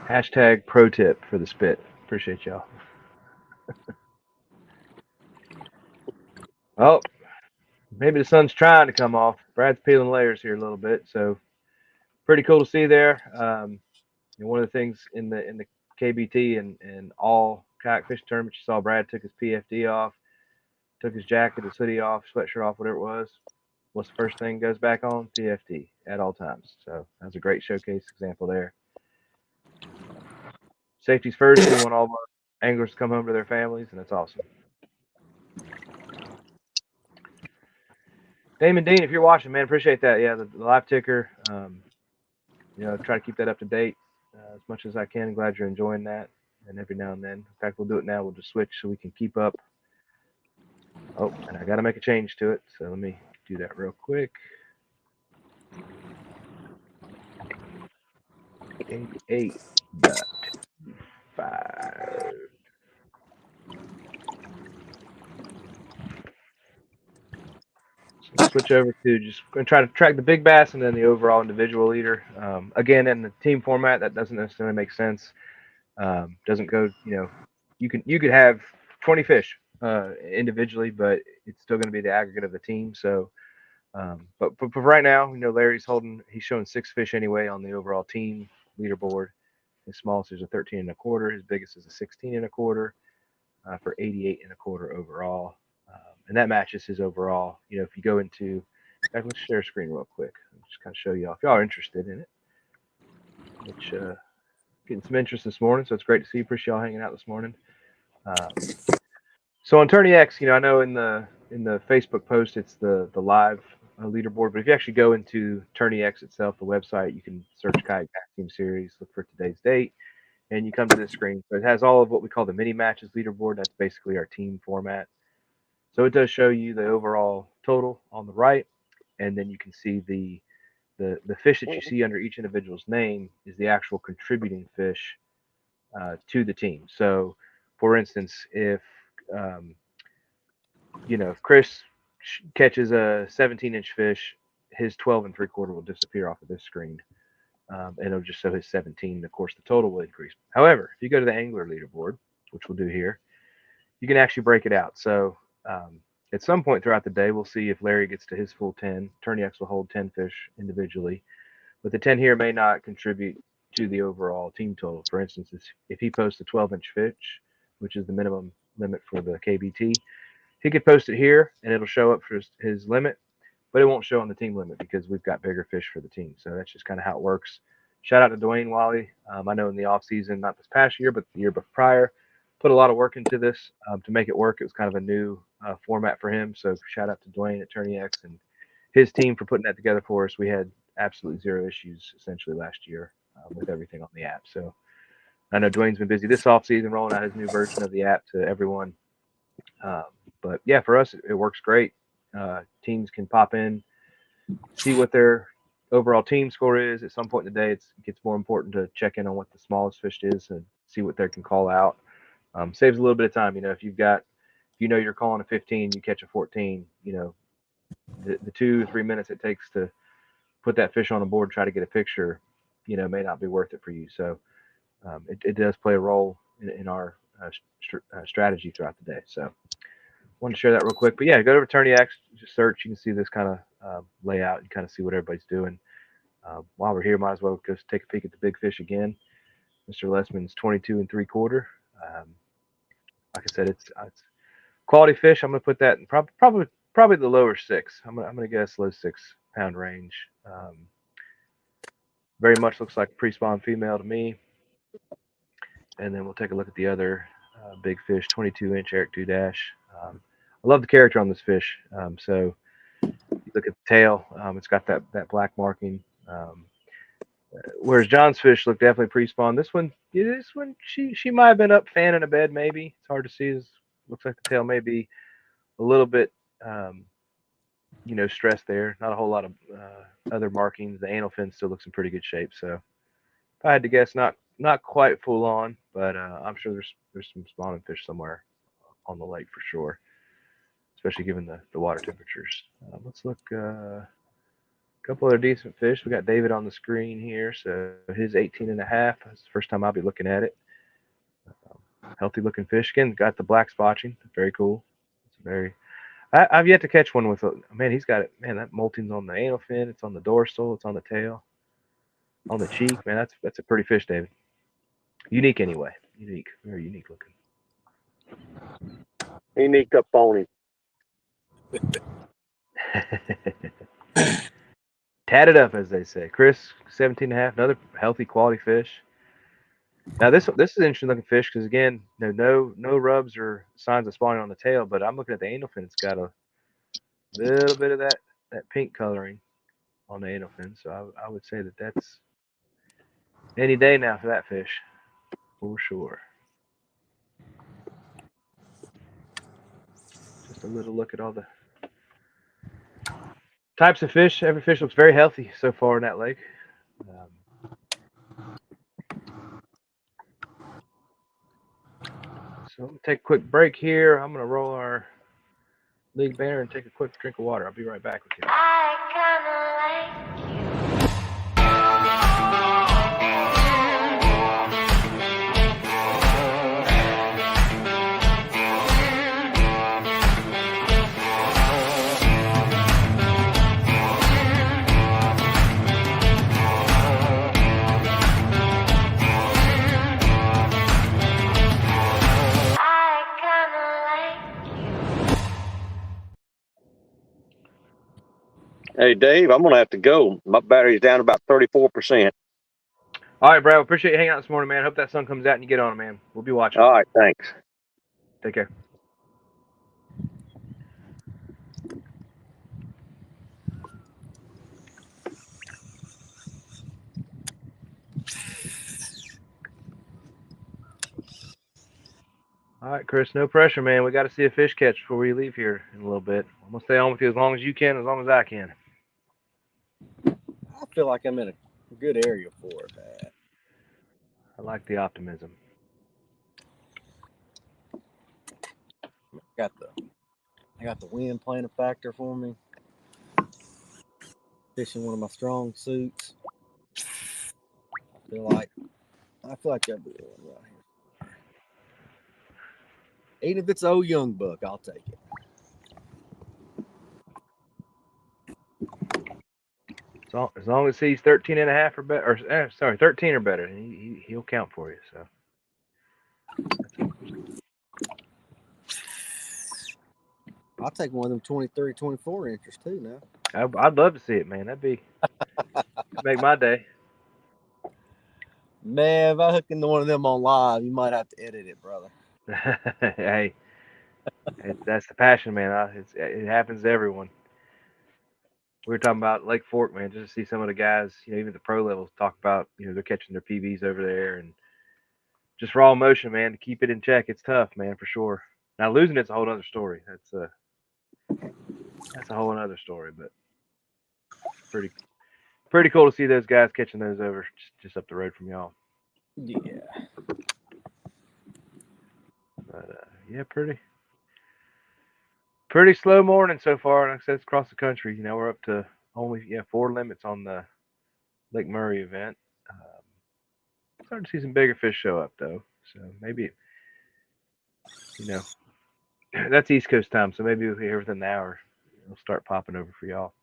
Hashtag pro tip for the spit. Appreciate y'all. Oh, maybe the sun's trying to come off. Brad's peeling layers here a little bit, so pretty cool to see there. One of the things in the KBT and all kayak fishing tournaments, you saw Brad took his PFD off, took his jacket, his hoodie off, sweatshirt off, whatever it was. What's the first thing goes back on? PFD at all times. So that's a great showcase example there. Safety's first. We want all of our anglers to come home to their families, and that's awesome. Damon Dean, if you're watching, man, appreciate that. Yeah, the live ticker. Try to keep that up to date as much as I can. Glad you're enjoying that. And every now and then, in fact, we'll do it now. We'll just switch so we can keep up. Oh, and I got to make a change to it. So let me do that real quick. 88.5. So switch over to just going to try to track the big bass and then the overall individual leader. Again, in the team format, that doesn't necessarily make sense. Doesn't go, you could have 20 fish individually, but it's still going to be the aggregate of the team. So But for right now, Larry's he's showing 6 fish anyway on the overall team leaderboard. His smallest is a 13 1/4. His biggest is a 16 1/4 for 88 1/4 overall. And that matches his overall. If you go into, let's share screen real quick. I'll just kind of show you all if y'all are interested in it. Which getting some interest this morning, so it's great to see. Appreciate y'all hanging out this morning. So on Tourney X, I know in the Facebook post it's the live leaderboard, but if you actually go into Tourney X itself, the website, you can search Kayak Team Series, look for today's date, and you come to this screen. So it has all of what we call the mini matches leaderboard. That's basically our team format. So it does show you the overall total on the right, and then you can see the fish that you see under each individual's name is the actual contributing fish to the team. So, for instance, if if Chris catches a 17-inch fish, his 12 3/4 will disappear off of this screen, and it'll just show his 17. Of course, the total will increase. However, if you go to the angler leaderboard, which we'll do here, you can actually break it out. So at some point throughout the day, we'll see if Larry gets to his full 10. Tourney X will hold 10 fish individually, but the 10 here may not contribute to the overall team total. For instance, if he posts a 12-inch fish, which is the minimum limit for the KBT, he could post it here and it'll show up for his limit, but it won't show on the team limit because we've got bigger fish for the team. So that's just kind of how it works. Shout out to Dwayne Wally. I know in the off season, not this past year, but the year prior, put a lot of work into this to make it work. It was kind of a new format for him. So shout out to Dwayne at Tourney X and his team for putting that together for us. We had absolutely 0 issues essentially last year with everything on the app. So I know Dwayne's been busy this off season rolling out his new version of the app to everyone. But yeah, for us, it works great. Teams can pop in, see what their overall team score is. At some point in the day, it gets more important to check in on what the smallest fish is and see what they can call out. Saves a little bit of time. If you're calling a 15, you catch a 14, the 2-3 minutes it takes to put that fish on a board and try to get a picture, may not be worth it for you. So it does play a role in our strategy throughout the day. So wanted to share that real quick. But yeah, go over to Tourney X, just search. You can see this kind of layout and kind of see what everybody's doing. While we're here, might as well just take a peek at the big fish again. Mr. Lessman's 22 3/4. Like I said, it's quality fish. I'm gonna put that in probably the lower 6. I'm gonna guess low 6-pound range. Very much looks like a pre-spawn female to me. And then we'll take a look at the other big fish, 22-inch Eric Dudash. I love the character on this fish. So you look at the tail, it's got that black marking. Whereas John's fish look definitely pre-spawn. This one, she might have been up fanning a bed. Maybe it's hard to see. Looks like the tail may be a little bit, stressed there. Not a whole lot of other markings. The anal fin still looks in pretty good shape. So if I had to guess, not quite full on, but I'm sure there's some spawning fish somewhere on the lake for sure, especially given the water temperatures. Let's look. Couple other decent fish. We got David on the screen here. So his 18 1/2. That's the first time I'll be looking at it. Healthy looking fish. Again, got the black spotching. Very cool. It's I've yet to catch one with man. He's got it. Man, that molting's on the anal fin. It's on the dorsal. It's on the tail. On the cheek. Man, that's a pretty fish, David. Unique anyway. Unique. Very unique looking. He sneaked up on him. Tatted up, as they say. Chris, 17 1/2, another healthy quality fish. Now this is an interesting looking fish because again, no rubs or signs of spawning on the tail, but I'm looking at the anal fin. It's got a little bit of that pink coloring on the anal fin. So I would say that's any day now for that fish, for sure. Just a little look at all the types of fish. Every fish looks very healthy so far in that lake. So I'm going to take a quick break here. I'm going to roll our league banner and take a quick drink of water. I'll be right back with you. I kinda like you. Hey, Dave, I'm going to have to go. My battery's down about 34%. All right, Brad. Appreciate you hanging out this morning, man. Hope that sun comes out and you get on it, man. We'll be watching. All right, thanks. Take care. All right, Chris, no pressure, man. We got to see a fish catch before we leave here in a little bit. I'm going to stay on with you as long as you can, as long as I can. I feel like I'm in a good area for it, man. I like the optimism. I got the wind playing a factor for me. Fishing one of my strong suits. I feel like that'd be the one right here. Even if it's an old young buck, I'll take it. So as long as he's 13 and a half or better, or 13 or better, he'll count for you. So. I'll take one of them 23, 24 inches too now. I'd love to see it, man. That'd make my day. Man, if I hook into one of them on live, you might have to edit it, brother. Hey, that's the passion, man. It happens to everyone. We were talking about Lake Fork, man, just to see some of the guys, even the pro levels talk about, they're catching their PBs over there and just raw emotion, man, to keep it in check. It's tough, man, for sure. Now losing it's a whole other story. That's a whole other story, but pretty cool to see those guys catching those over just up the road from y'all. Yeah. But yeah, pretty slow morning so far. Like I said, it's across the country. We're up to only 4 limits on the Lake Murray event. Starting to see some bigger fish show up though, so maybe that's East Coast time. So maybe here within an hour, it'll start popping over for y'all.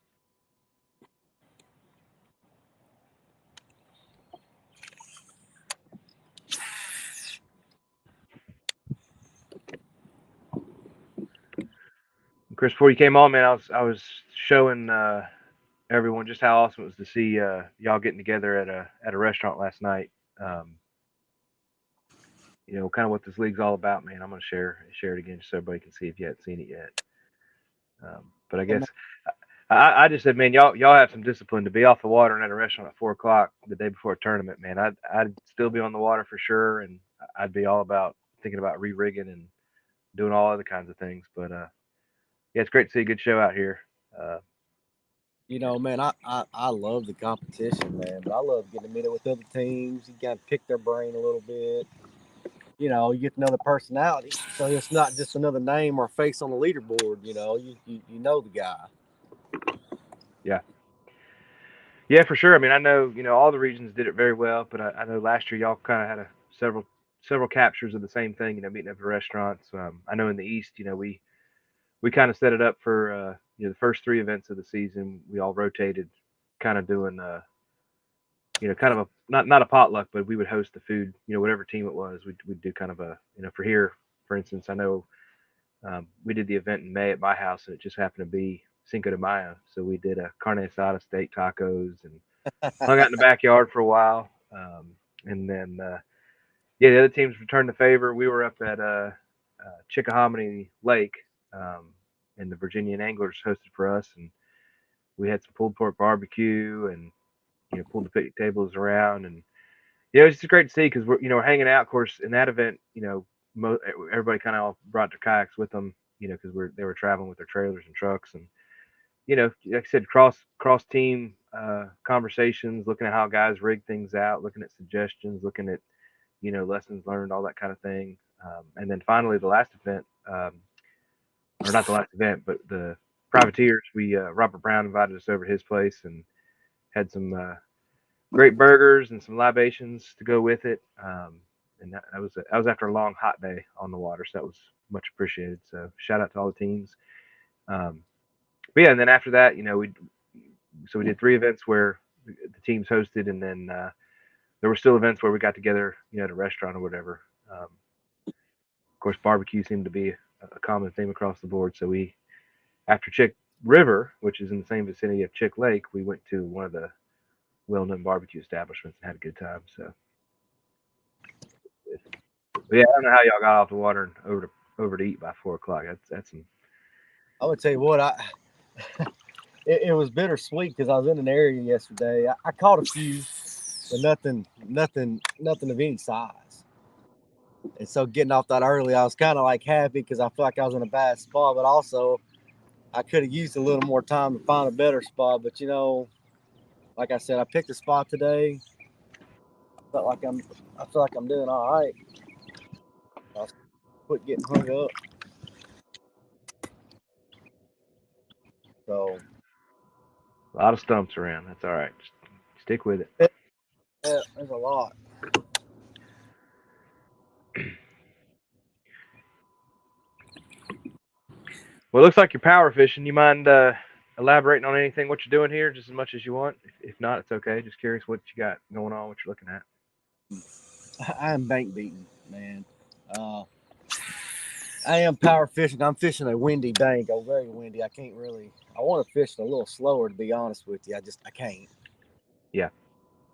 Chris, before you came on, man, I was showing everyone just how awesome it was to see y'all getting together at a restaurant last night. Kind of what this league's all about, man. I'm gonna share it again so everybody can see if you haven't seen it yet. But I guess I just said, man, y'all have some discipline to be off the water and at a restaurant at 4:00 the day before a tournament, man. I'd still be on the water for sure, and I'd be all about thinking about re-rigging and doing all other kinds of things. But yeah, it's great to see a good show out here. Man, I love the competition, man. But I love getting to meet up with other teams. You got to pick their brain a little bit. You get another personality, so it's not just another name or face on the leaderboard. You know the guy. Yeah, for sure. I mean, I know all the regions did it very well, but I know last year y'all kind of had several captures of the same thing. Meeting up at restaurants. I know in the East, we kind of set it up for the first 3 events of the season. We all rotated, kind of doing kind of a not a potluck, but we would host the food. Whatever team it was, we'd do kind of a for here, for instance. I know we did the event in May at my house, and it just happened to be Cinco de Mayo, so we did a carne asada, steak tacos, and hung out in the backyard for a while. And then the other teams returned the favor. We were up at Chickahominy Lake, and the Virginian anglers hosted for us, and we had some pulled pork barbecue, and pulled the picnic tables around, and it's just great to see because we're hanging out. Of course, in that event, everybody kind of brought their kayaks with them, because they were traveling with their trailers and trucks, and like I said, cross team conversations, looking at how guys rig things out, looking at suggestions, looking at lessons learned, all that kind of thing. And then finally, the last event, or not the last event, but the privateers. Robert Brown invited us over to his place and had some great burgers and some libations to go with it. And that was after a long hot day on the water, so that was much appreciated. So shout out to all the teams. But yeah, and then after that, we did 3 events where the teams hosted, and then there were still events where we got together, at a restaurant or whatever. Of course, barbecue seemed to be a common theme across the board. So after river, which is in the same vicinity of Chick Lake, we went to one of the well-known barbecue establishments and had a good time. So, but yeah, I don't know how y'all got off the water and over to eat by 4 o'clock. That's some. I would tell you what, it was bittersweet because I was in an area yesterday. I caught a few, but nothing of any size. And so getting off that early, I was kind of like happy because I feel like I was in a bad spot, but also I could have used a little more time to find a better spot. But like I said, I picked a spot today. I feel like I'm doing all right. I'll quit getting hung up. So A lot of stumps around. That's all right. Just stick with it. yeah, there's a lot. Well, it looks like you're power fishing. You mind elaborating on anything what you're doing here, just as much as you want? If not, it's okay. Just curious what you got going on, what you're looking at. I'm bank beating, man. I am power fishing. I'm fishing a windy bank. Oh, very windy. I can't really. I want to fish it a little slower, to be honest with you. I can't. Yeah.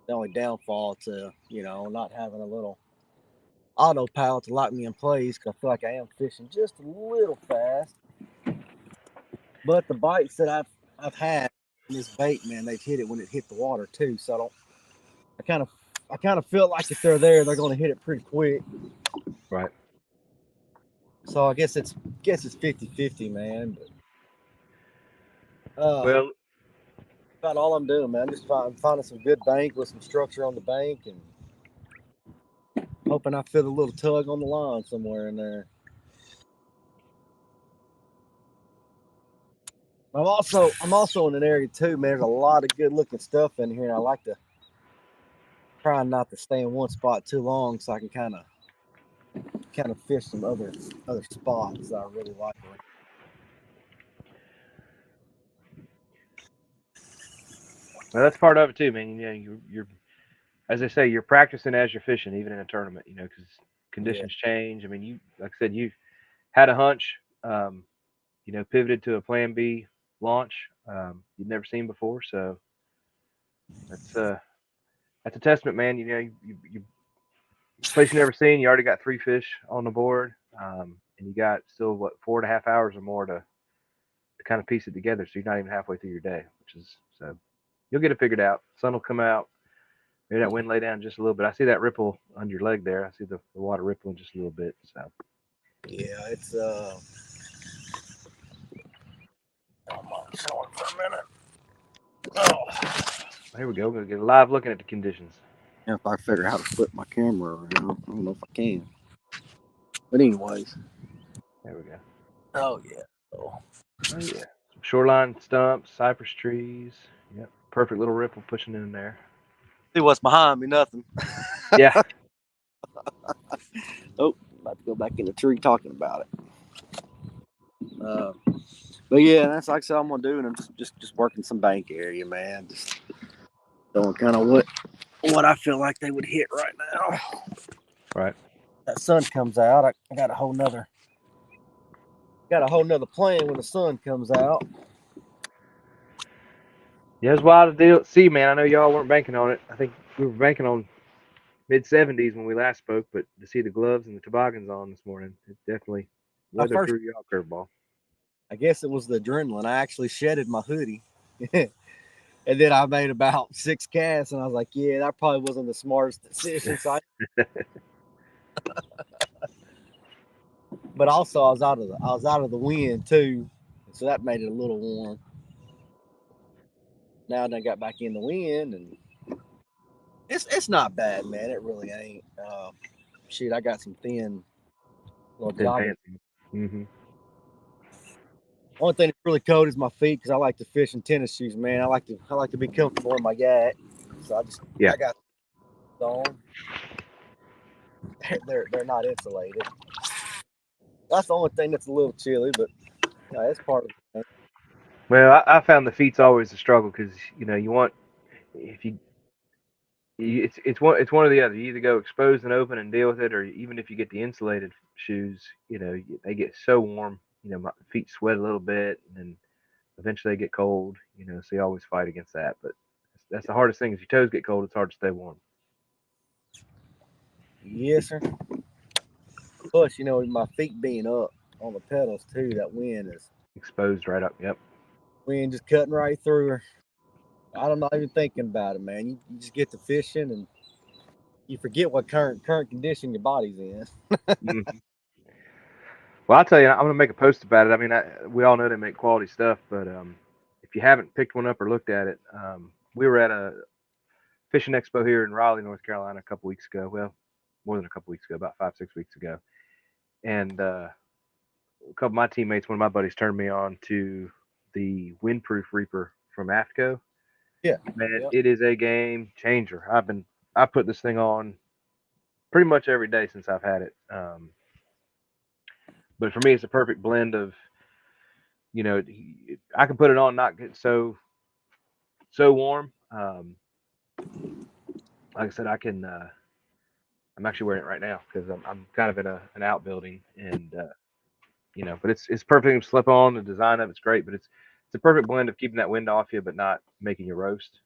The only downfall to not having a little autopilot to lock me in place, because I feel like I am fishing just a little fast. But the bites that I've had in this bait, man, they've hit it when it hit the water too. So I kind of feel like if they're there, they're going to hit it pretty quick. Right. So I guess it's 50-50, man. But, Well, about all I'm doing, man. I'm just finding some good bank with some structure on the bank and hoping I feel a little tug on the line somewhere in there. I'm also in an area too, man. There's a lot of good looking stuff in here, and I like to try not to stay in one spot too long, so I can kind of fish some other spots that I really like. well, that's part of it too, man. You're as they say, you're practicing as you're fishing, even in a tournament. Because conditions change. I mean, like I said, you had a hunch. Pivoted to a Plan B launch you'd never seen before. So that's a testament, man. You place you never seen. You already got 3 fish on the board, and you got still 4.5 hours or more to kind of piece it together. So you're not even halfway through your day, which is so you'll get it figured out. Sun will come out. Maybe that wind lay down just a little bit. I see that ripple under your leg there. I see the water rippling just a little bit. So yeah, it's showing for a minute. Oh, here we go. We're gonna get a live looking at the conditions. If I figure out how to flip my camera around, I don't know if I can. But anyways, There we go. oh yeah. Oh yeah. Shoreline stumps, cypress trees. Yep. Perfect little ripple pushing in there. See what's behind me? Nothing. Yeah. Oh, about to go back in the tree talking about it. But yeah, that's like I said, I'm gonna do, and I'm just working some bank area, man. Just doing kind of what I feel like they would hit right now. Right. That sun comes out. I got a whole nother plan when the sun comes out. Yeah, it's wild to see, man. I know y'all weren't banking on it. I think we were banking on mid 70s when we last spoke, but to see the gloves and the toboggans on this morning, it definitely weather threw y'all curveball. I guess it was the adrenaline. I actually shedded my hoodie. And then I made about 6 casts, and I was like, yeah, that probably wasn't the smartest decision. So but also I was out of the wind too. So that made it a little warm. Now I got back in the wind, and it's not bad, man. It really ain't. Shoot, I got some thin little jogging. Mm-hmm. Only thing that's really cold is my feet, because I like to fish in tennis shoes, man. I like to be comfortable in my yak. So I got on. They're not insulated. That's the only thing that's a little chilly, but that's part of it. Well, I found the feet's always a struggle because you want if it's one or the other. You either go exposed and open and deal with it, or even if you get the insulated shoes, they get so warm. My feet sweat a little bit, and eventually they get cold, so you always fight against that. But that's the hardest thing. If your toes get cold, it's hard to stay warm. Yes, sir. Plus, my feet being up on the pedals too, that wind is Exposed right up. Yep. wind just cutting right through her. I'm not even thinking about it, man. You just get to fishing and you forget what current condition your body's in. Mm-hmm. Well, I'll tell you, I'm gonna make a post about it. I mean, we all know they make quality stuff, but if you haven't picked one up or looked at it, we were at a fishing expo here in Raleigh, North Carolina, a couple weeks ago. Well, more than a couple weeks ago, about 5-6 weeks ago. And a couple of my teammates, one of my buddies, turned me on to the windproof reaper from AFTCO. Yeah, Man, yeah. it is a game changer. I put this thing on pretty much every day since I've had it. But for me, it's a perfect blend of, I can put it on, not get so warm. Like I said, I can. I'm actually wearing it right now because I'm kind of in an outbuilding, and but it's perfect to slip on. The design of it's great, but it's a perfect blend of keeping that wind off you, but not making you roast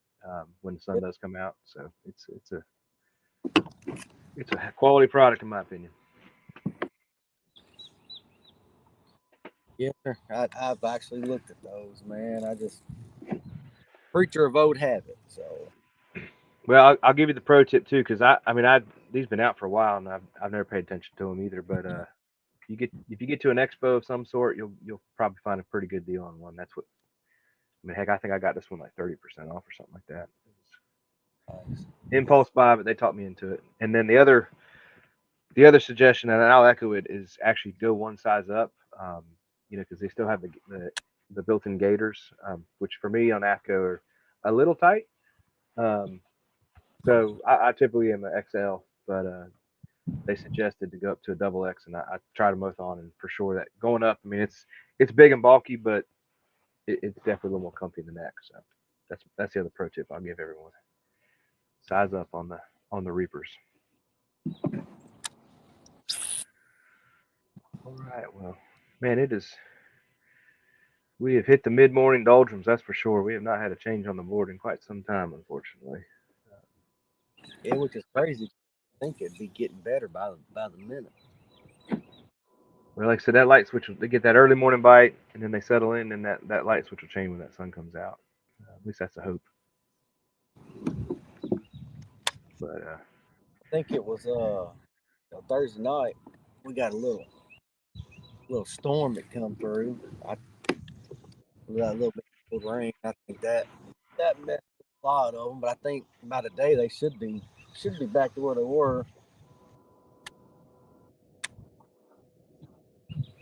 when the sun does come out. So it's a quality product in my opinion. Yeah, I've actually looked at those, man. I just creature of old habit. So, Well, I'll give you the pro tip too, because these been out for a while, and I've never paid attention to them either. But if you get to an expo of some sort, you'll probably find a pretty good deal on one. That's what I mean. Heck, I think I got this one like 30% off or something like that. nice. Impulse buy, but they talked me into it. And then the other suggestion, and I'll echo it, is actually go one size up. Because they still have the built-in gaiters, which for me on AFCO are a little tight. So I typically am an XL, but they suggested to go up to a double X, and I tried them both on, and for sure that going up, I mean it's big and bulky, but it's definitely a little more comfy in the neck. So that's the other pro tip I'll give everyone. Size up on the reapers. All right, well, man, we have hit the mid-morning doldrums, that's for sure. We have not had a change on the board in quite some time, unfortunately. Yeah, which is crazy. I think it'd be getting better by the minute. Well, like I said, that light switch, they get that early morning bite, and then they settle in, and that light switch will change when that sun comes out. At least that's the hope. But I think it was Thursday night. We got a little storm that come through. We got a little bit of rain. I think that messed up a lot of them, but I think by the day they should be back to where they were.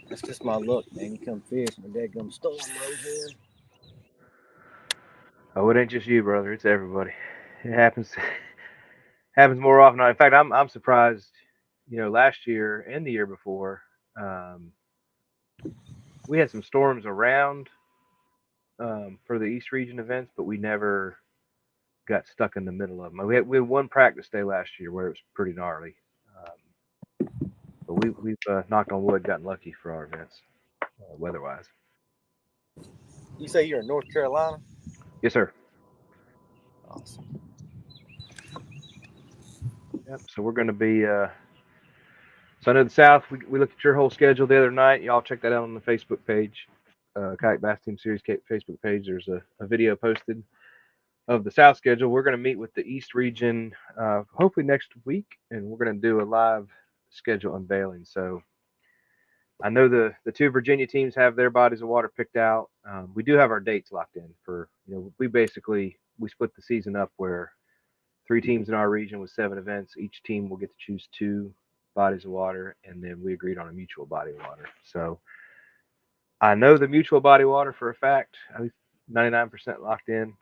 That's just my luck, man. You come fish and the dadgum storm rolls in. oh, it ain't just you, brother. It's everybody. It happens more often. In fact, I'm surprised. Last year and the year before, we had some storms around for the East Region events, but we never got stuck in the middle of them. We had one practice day last year where it was pretty gnarly, but we've knocked on wood, gotten lucky for our events, weather-wise. You say you're in North Carolina? Yes, sir. Awesome. Yep. So we're going to be. So I know the South. We looked at your whole schedule the other night. Y'all check that out on the Facebook page, Kayak Bass Team Series Facebook page. There's a video posted of the South schedule. We're going to meet with the East region hopefully next week, and we're going to do a live schedule unveiling. So I know the two Virginia teams have their bodies of water picked out. We do have our dates locked in for, we split the season up where 3 teams in our region with 7 events. Each team will get to choose 2 bodies of water, and then we agreed on a mutual body of water. So I know the mutual body of water for a fact. I least 99% locked in.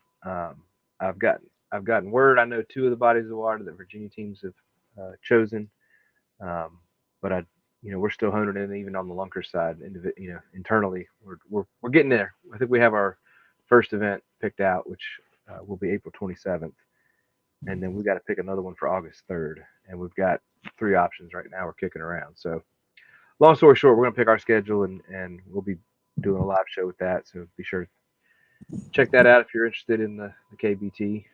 I've gotten word. I know 2 of the bodies of water that Virginia teams have chosen, but we're still honing in even on the lunker side. Internally, we're getting there. I think we have our first event picked out, which will be April 27th, and then we got to pick another one for August 3rd, and we've got 3 options right now. We're kicking around. So, long story short, we're gonna pick our schedule, and we'll be doing a live show with that. So be sure check that out if you're interested in the KBT.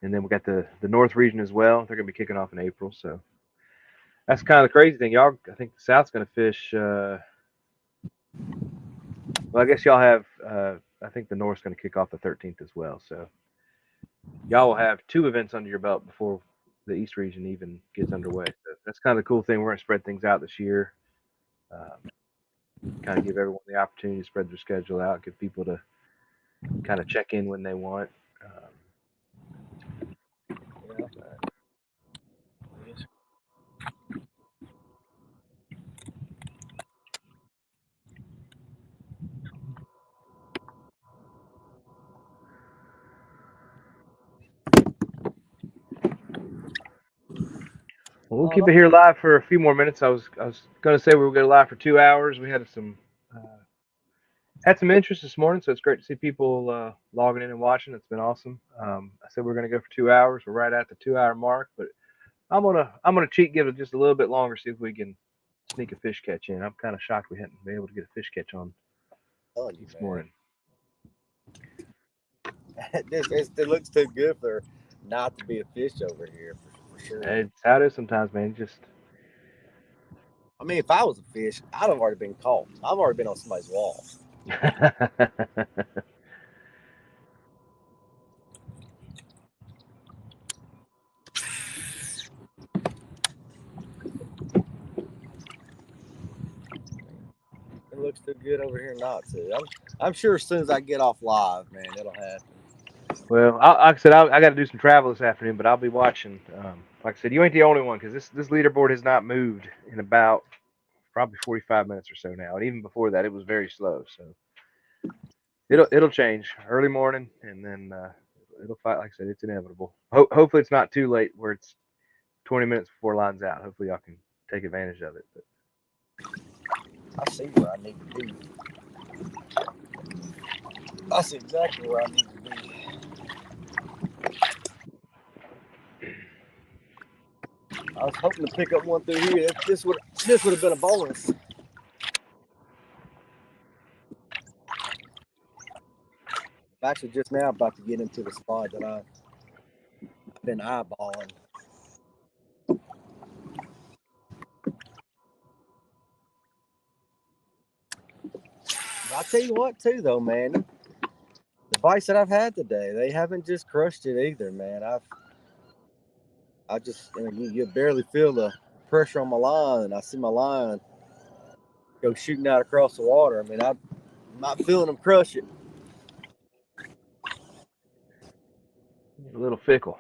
And then we got the North region as well. They're going to be kicking off in April. So that's kind of the crazy thing. Y'all, I think the South's going to fish. Well, I guess y'all have. I think the North's going to kick off the 13th as well. So y'all will have 2 events under your belt before the East region even gets underway. So that's kind of the cool thing. We're going to spread things out this year. Kind of give everyone the opportunity to spread their schedule out, give people to kind of check in when they want. Well, we'll keep it here live for a few more minutes. I was going to say we were going to live for 2 hours. We had some interest this morning, so it's great to see people logging in and watching. It's been awesome. I said we're going to go for 2 hours. We're right at the 2-hour mark, but I'm gonna cheat, give it just a little bit longer, see if we can sneak a fish catch in. I'm kind of shocked we hadn't been able to get a fish catch on this morning. It looks too good for not to be a fish over here for sure. It's how it is sometimes, man. Just I mean, if I was a fish, I'd have already been caught. I've already been on somebody's wall. It looks too good over here not to. I'm sure as soon as I get off live, man, it'll happen. Well, like I said, I got to do some travel this afternoon, but I'll be watching. Like I said, you ain't the only one because this leaderboard has not moved in about probably 45 minutes or so now, and even before that, it was very slow. So it'll change early morning, and then it'll fight. Like I said, it's inevitable. Hopefully, it's not too late where it's 20 minutes before line's out. Hopefully, y'all can take advantage of it. But I see where I need to be. I see exactly where I need to be. I was hoping to pick up one through here. This would have been a bonus. I'm actually just now about to get into the spot that I've been eyeballing. I'll tell you what, too, though, man. The bites that I've had today, they haven't just crushed it either, man. You barely feel the pressure on my line, and I see my line go shooting out across the water. I mean, I'm not feeling them crush it. a little fickle.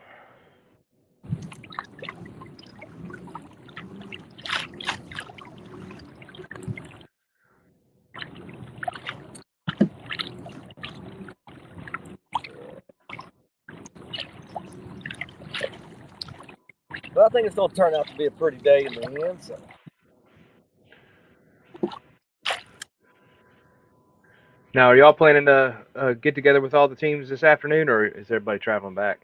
But I think it's going to turn out to be a pretty day in the end. So. Now, are y'all planning to get together with all the teams this afternoon, or is everybody traveling back?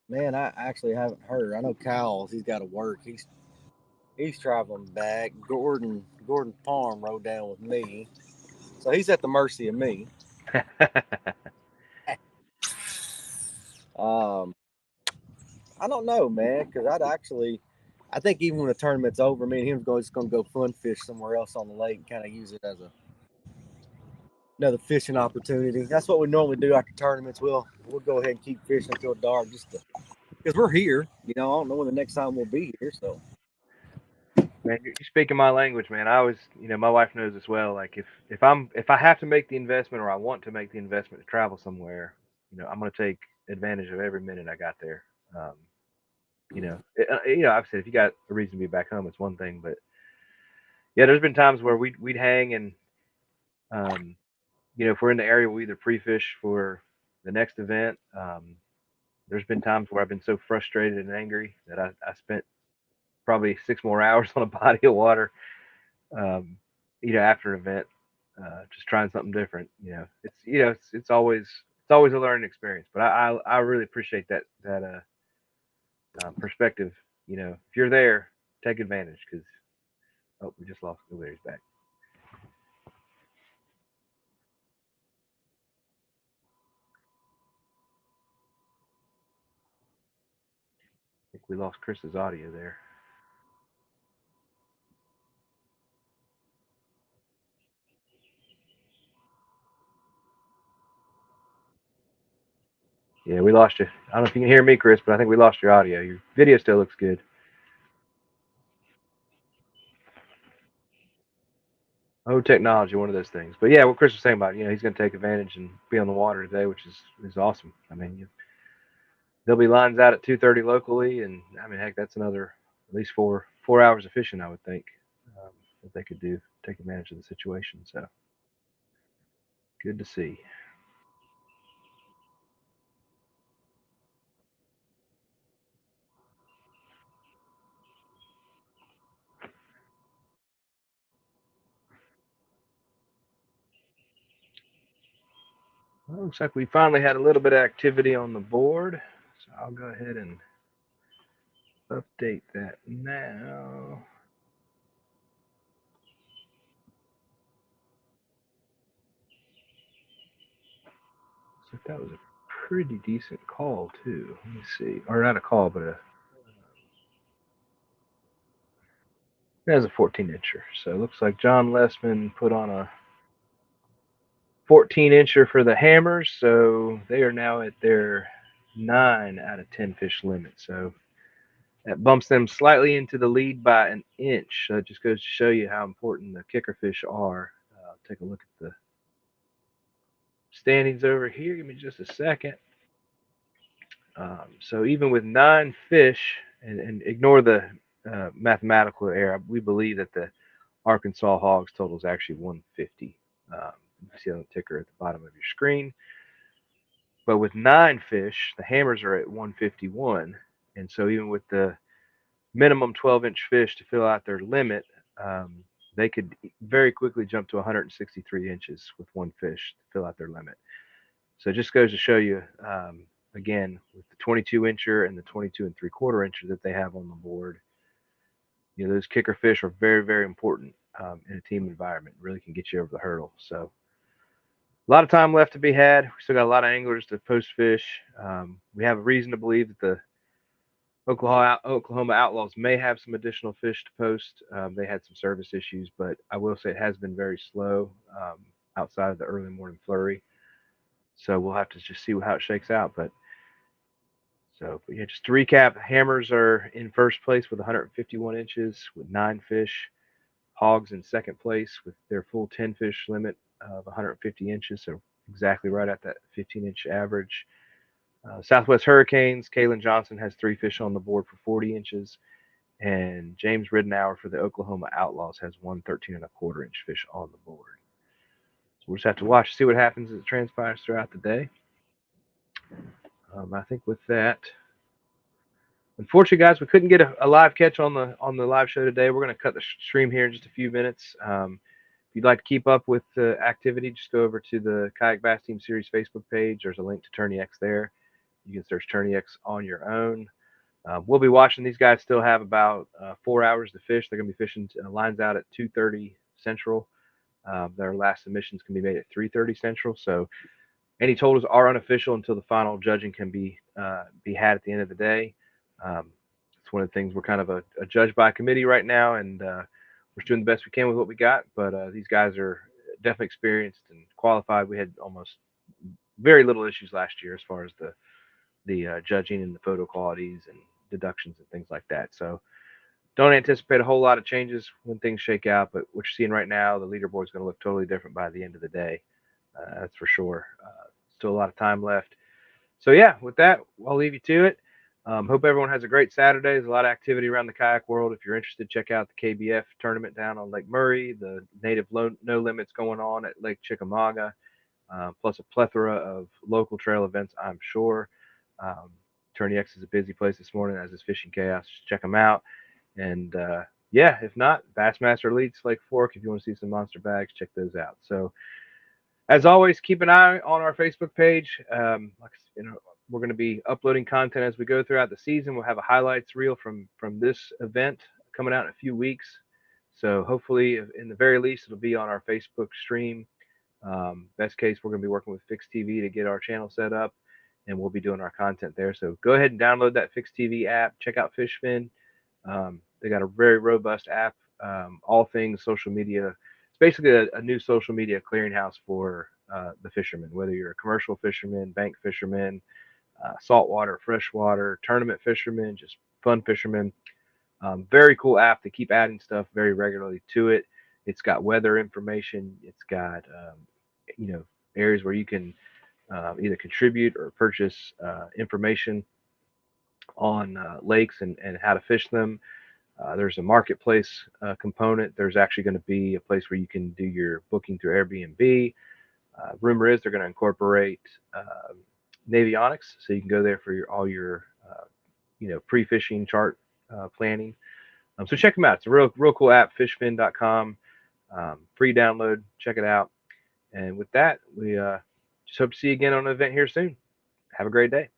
Man, I actually haven't heard. I know Kyle's, he's got to work. He's traveling back. Gordon Palm rode down with me, so he's at the mercy of me. I don't know, man, because I think even when the tournament's over, me and him's just going to go fun fish somewhere else on the lake and kind of use it as another fishing opportunity. That's what we normally do after tournaments. We'll go ahead and keep fishing until dark, just because we're here. I don't know when the next time we'll be here. So, man, you're speaking my language, man. I always, my wife knows as well. Like if I have to make the investment or I want to make the investment to travel somewhere, I'm going to take advantage of every minute I got there. I've said if you got a reason to be back home, it's one thing, but yeah, there's been times where we'd hang and, if we're in the area, we either pre-fish for the next event. There's been times where I've been so frustrated and angry that I spent probably 6 more hours on a body of water, after an event, just trying something different. It's always a learning experience. But I really appreciate that perspective. If you're there, take advantage because we just lost. Oh, there he's back. we lost Chris's audio there. Yeah, we lost you. I don't know if you can hear me, Chris, but I think we lost your audio. Your video still looks good. Oh, technology, one of those things. But yeah, what Chris was saying about, he's going to take advantage and be on the water today, which is awesome. I mean, there'll be lines out at 2:30 locally, and I mean, heck, that's another at least 4 hours of fishing, I would think, that they could do, take advantage of the situation. So good to see. Well, looks like we finally had a little bit of activity on the board, so I'll go ahead and update that now. So that was a pretty decent call too. Let me see, or not a call, but that was a 14-incher. So it looks like John Lessman put on a 14-incher for the Hammers. So they are now at their 9 out of 10 fish limit. So that bumps them slightly into the lead by an inch. So it just goes to show you how important the kicker fish are. Take a look at the standings over here. Give me just a second. So even with 9 fish, and ignore the mathematical error, we believe that the Arkansas Hogs total is actually 150. You see on the ticker at the bottom of your screen. But with 9 fish, the Hammers are at 151. And so even with the minimum 12-inch fish to fill out their limit, they could very quickly jump to 163 inches with 1 fish to fill out their limit. So it just goes to show you, again, with the 22-incher and the 22 3/4-incher that they have on the board, those kicker fish are very, very important in a team environment. Really can get you over the hurdle. So a lot of time left to be had. We still got a lot of anglers to post fish. We have a reason to believe that the Oklahoma Outlaws may have some additional fish to post. They had some service issues, but I will say it has been very slow outside of the early morning flurry. So we'll have to just see how it shakes out. But yeah, just to recap, Hammers are in first place with 151 inches with 9 fish. Hogs in second place with their full 10 fish limit of 150 inches, so exactly right at that 15-inch average. Southwest Hurricanes, Kalen Johnson has 3 fish on the board for 40 inches, and James Ridenour for the Oklahoma Outlaws has 1 13 1/4-inch fish on the board. So we'll just have to watch, see what happens as it transpires throughout the day. I think with that, unfortunately, guys, we couldn't get a live catch on the live show today. We're going to cut the stream here in just a few minutes. If you'd like to keep up with the activity, just go over to the Kayak Bass Team Series Facebook page. There's a link to Tourney X there. You can search Tourney X on your own. We'll be watching. These guys still have about 4 hours to fish. They're going to be fishing lines out at 2:30 Central. Their last submissions can be made at 3:30 Central. So any totals are unofficial until the final judging can be had at the end of the day. It's one of the things, we're kind of a judge by committee right now, and we're doing the best we can with what we got. But these guys are definitely experienced and qualified. We had almost very little issues last year as far as the judging and the photo qualities and deductions and things like that. So don't anticipate a whole lot of changes when things shake out. But what you're seeing right now, the leaderboard is going to look totally different by the end of the day. That's for sure. Still a lot of time left. So yeah, with that, I'll leave you to it. Hope everyone has a great Saturday. There's a lot of activity around the kayak world. If you're interested, check out the KBF tournament down on Lake Murray, the native no limits going on at Lake Chickamauga, plus a plethora of local trail events, I'm sure. Tourney X is a busy place this morning, as is Fishing Chaos. Just check them out. And yeah, if not, Bassmaster Elites Lake Fork, if you want to see some monster bags, check those out. So as always, keep an eye on our Facebook page. We're going to be uploading content as we go throughout the season. We'll have a highlights reel from this event coming out in a few weeks. So hopefully, in the very least, it'll be on our Facebook stream. Best case, we're going to be working with PHYXTV to get our channel set up. and we'll be doing our content there. So go ahead and download that PHYXTV app. Check out Fishfin. They got a very robust app, all things social media. It's basically a new social media clearinghouse for the fishermen, whether you're a commercial fisherman, bank fisherman, saltwater, freshwater, tournament fishermen, just fun fishermen. Very cool app. They keep adding stuff very regularly to it. It's got weather information. It's got, areas where you can either contribute or purchase information on lakes and how to fish them. There's a marketplace component. There's actually going to be a place where you can do your booking through Airbnb. Rumor is they're going to incorporate Navionics, so you can go there for all your pre-fishing chart planning. So check them out. It's a real cool app, fishfin.com. Free download. Check it out. And with that, we just hope to see you again on an event here soon. Have a great day.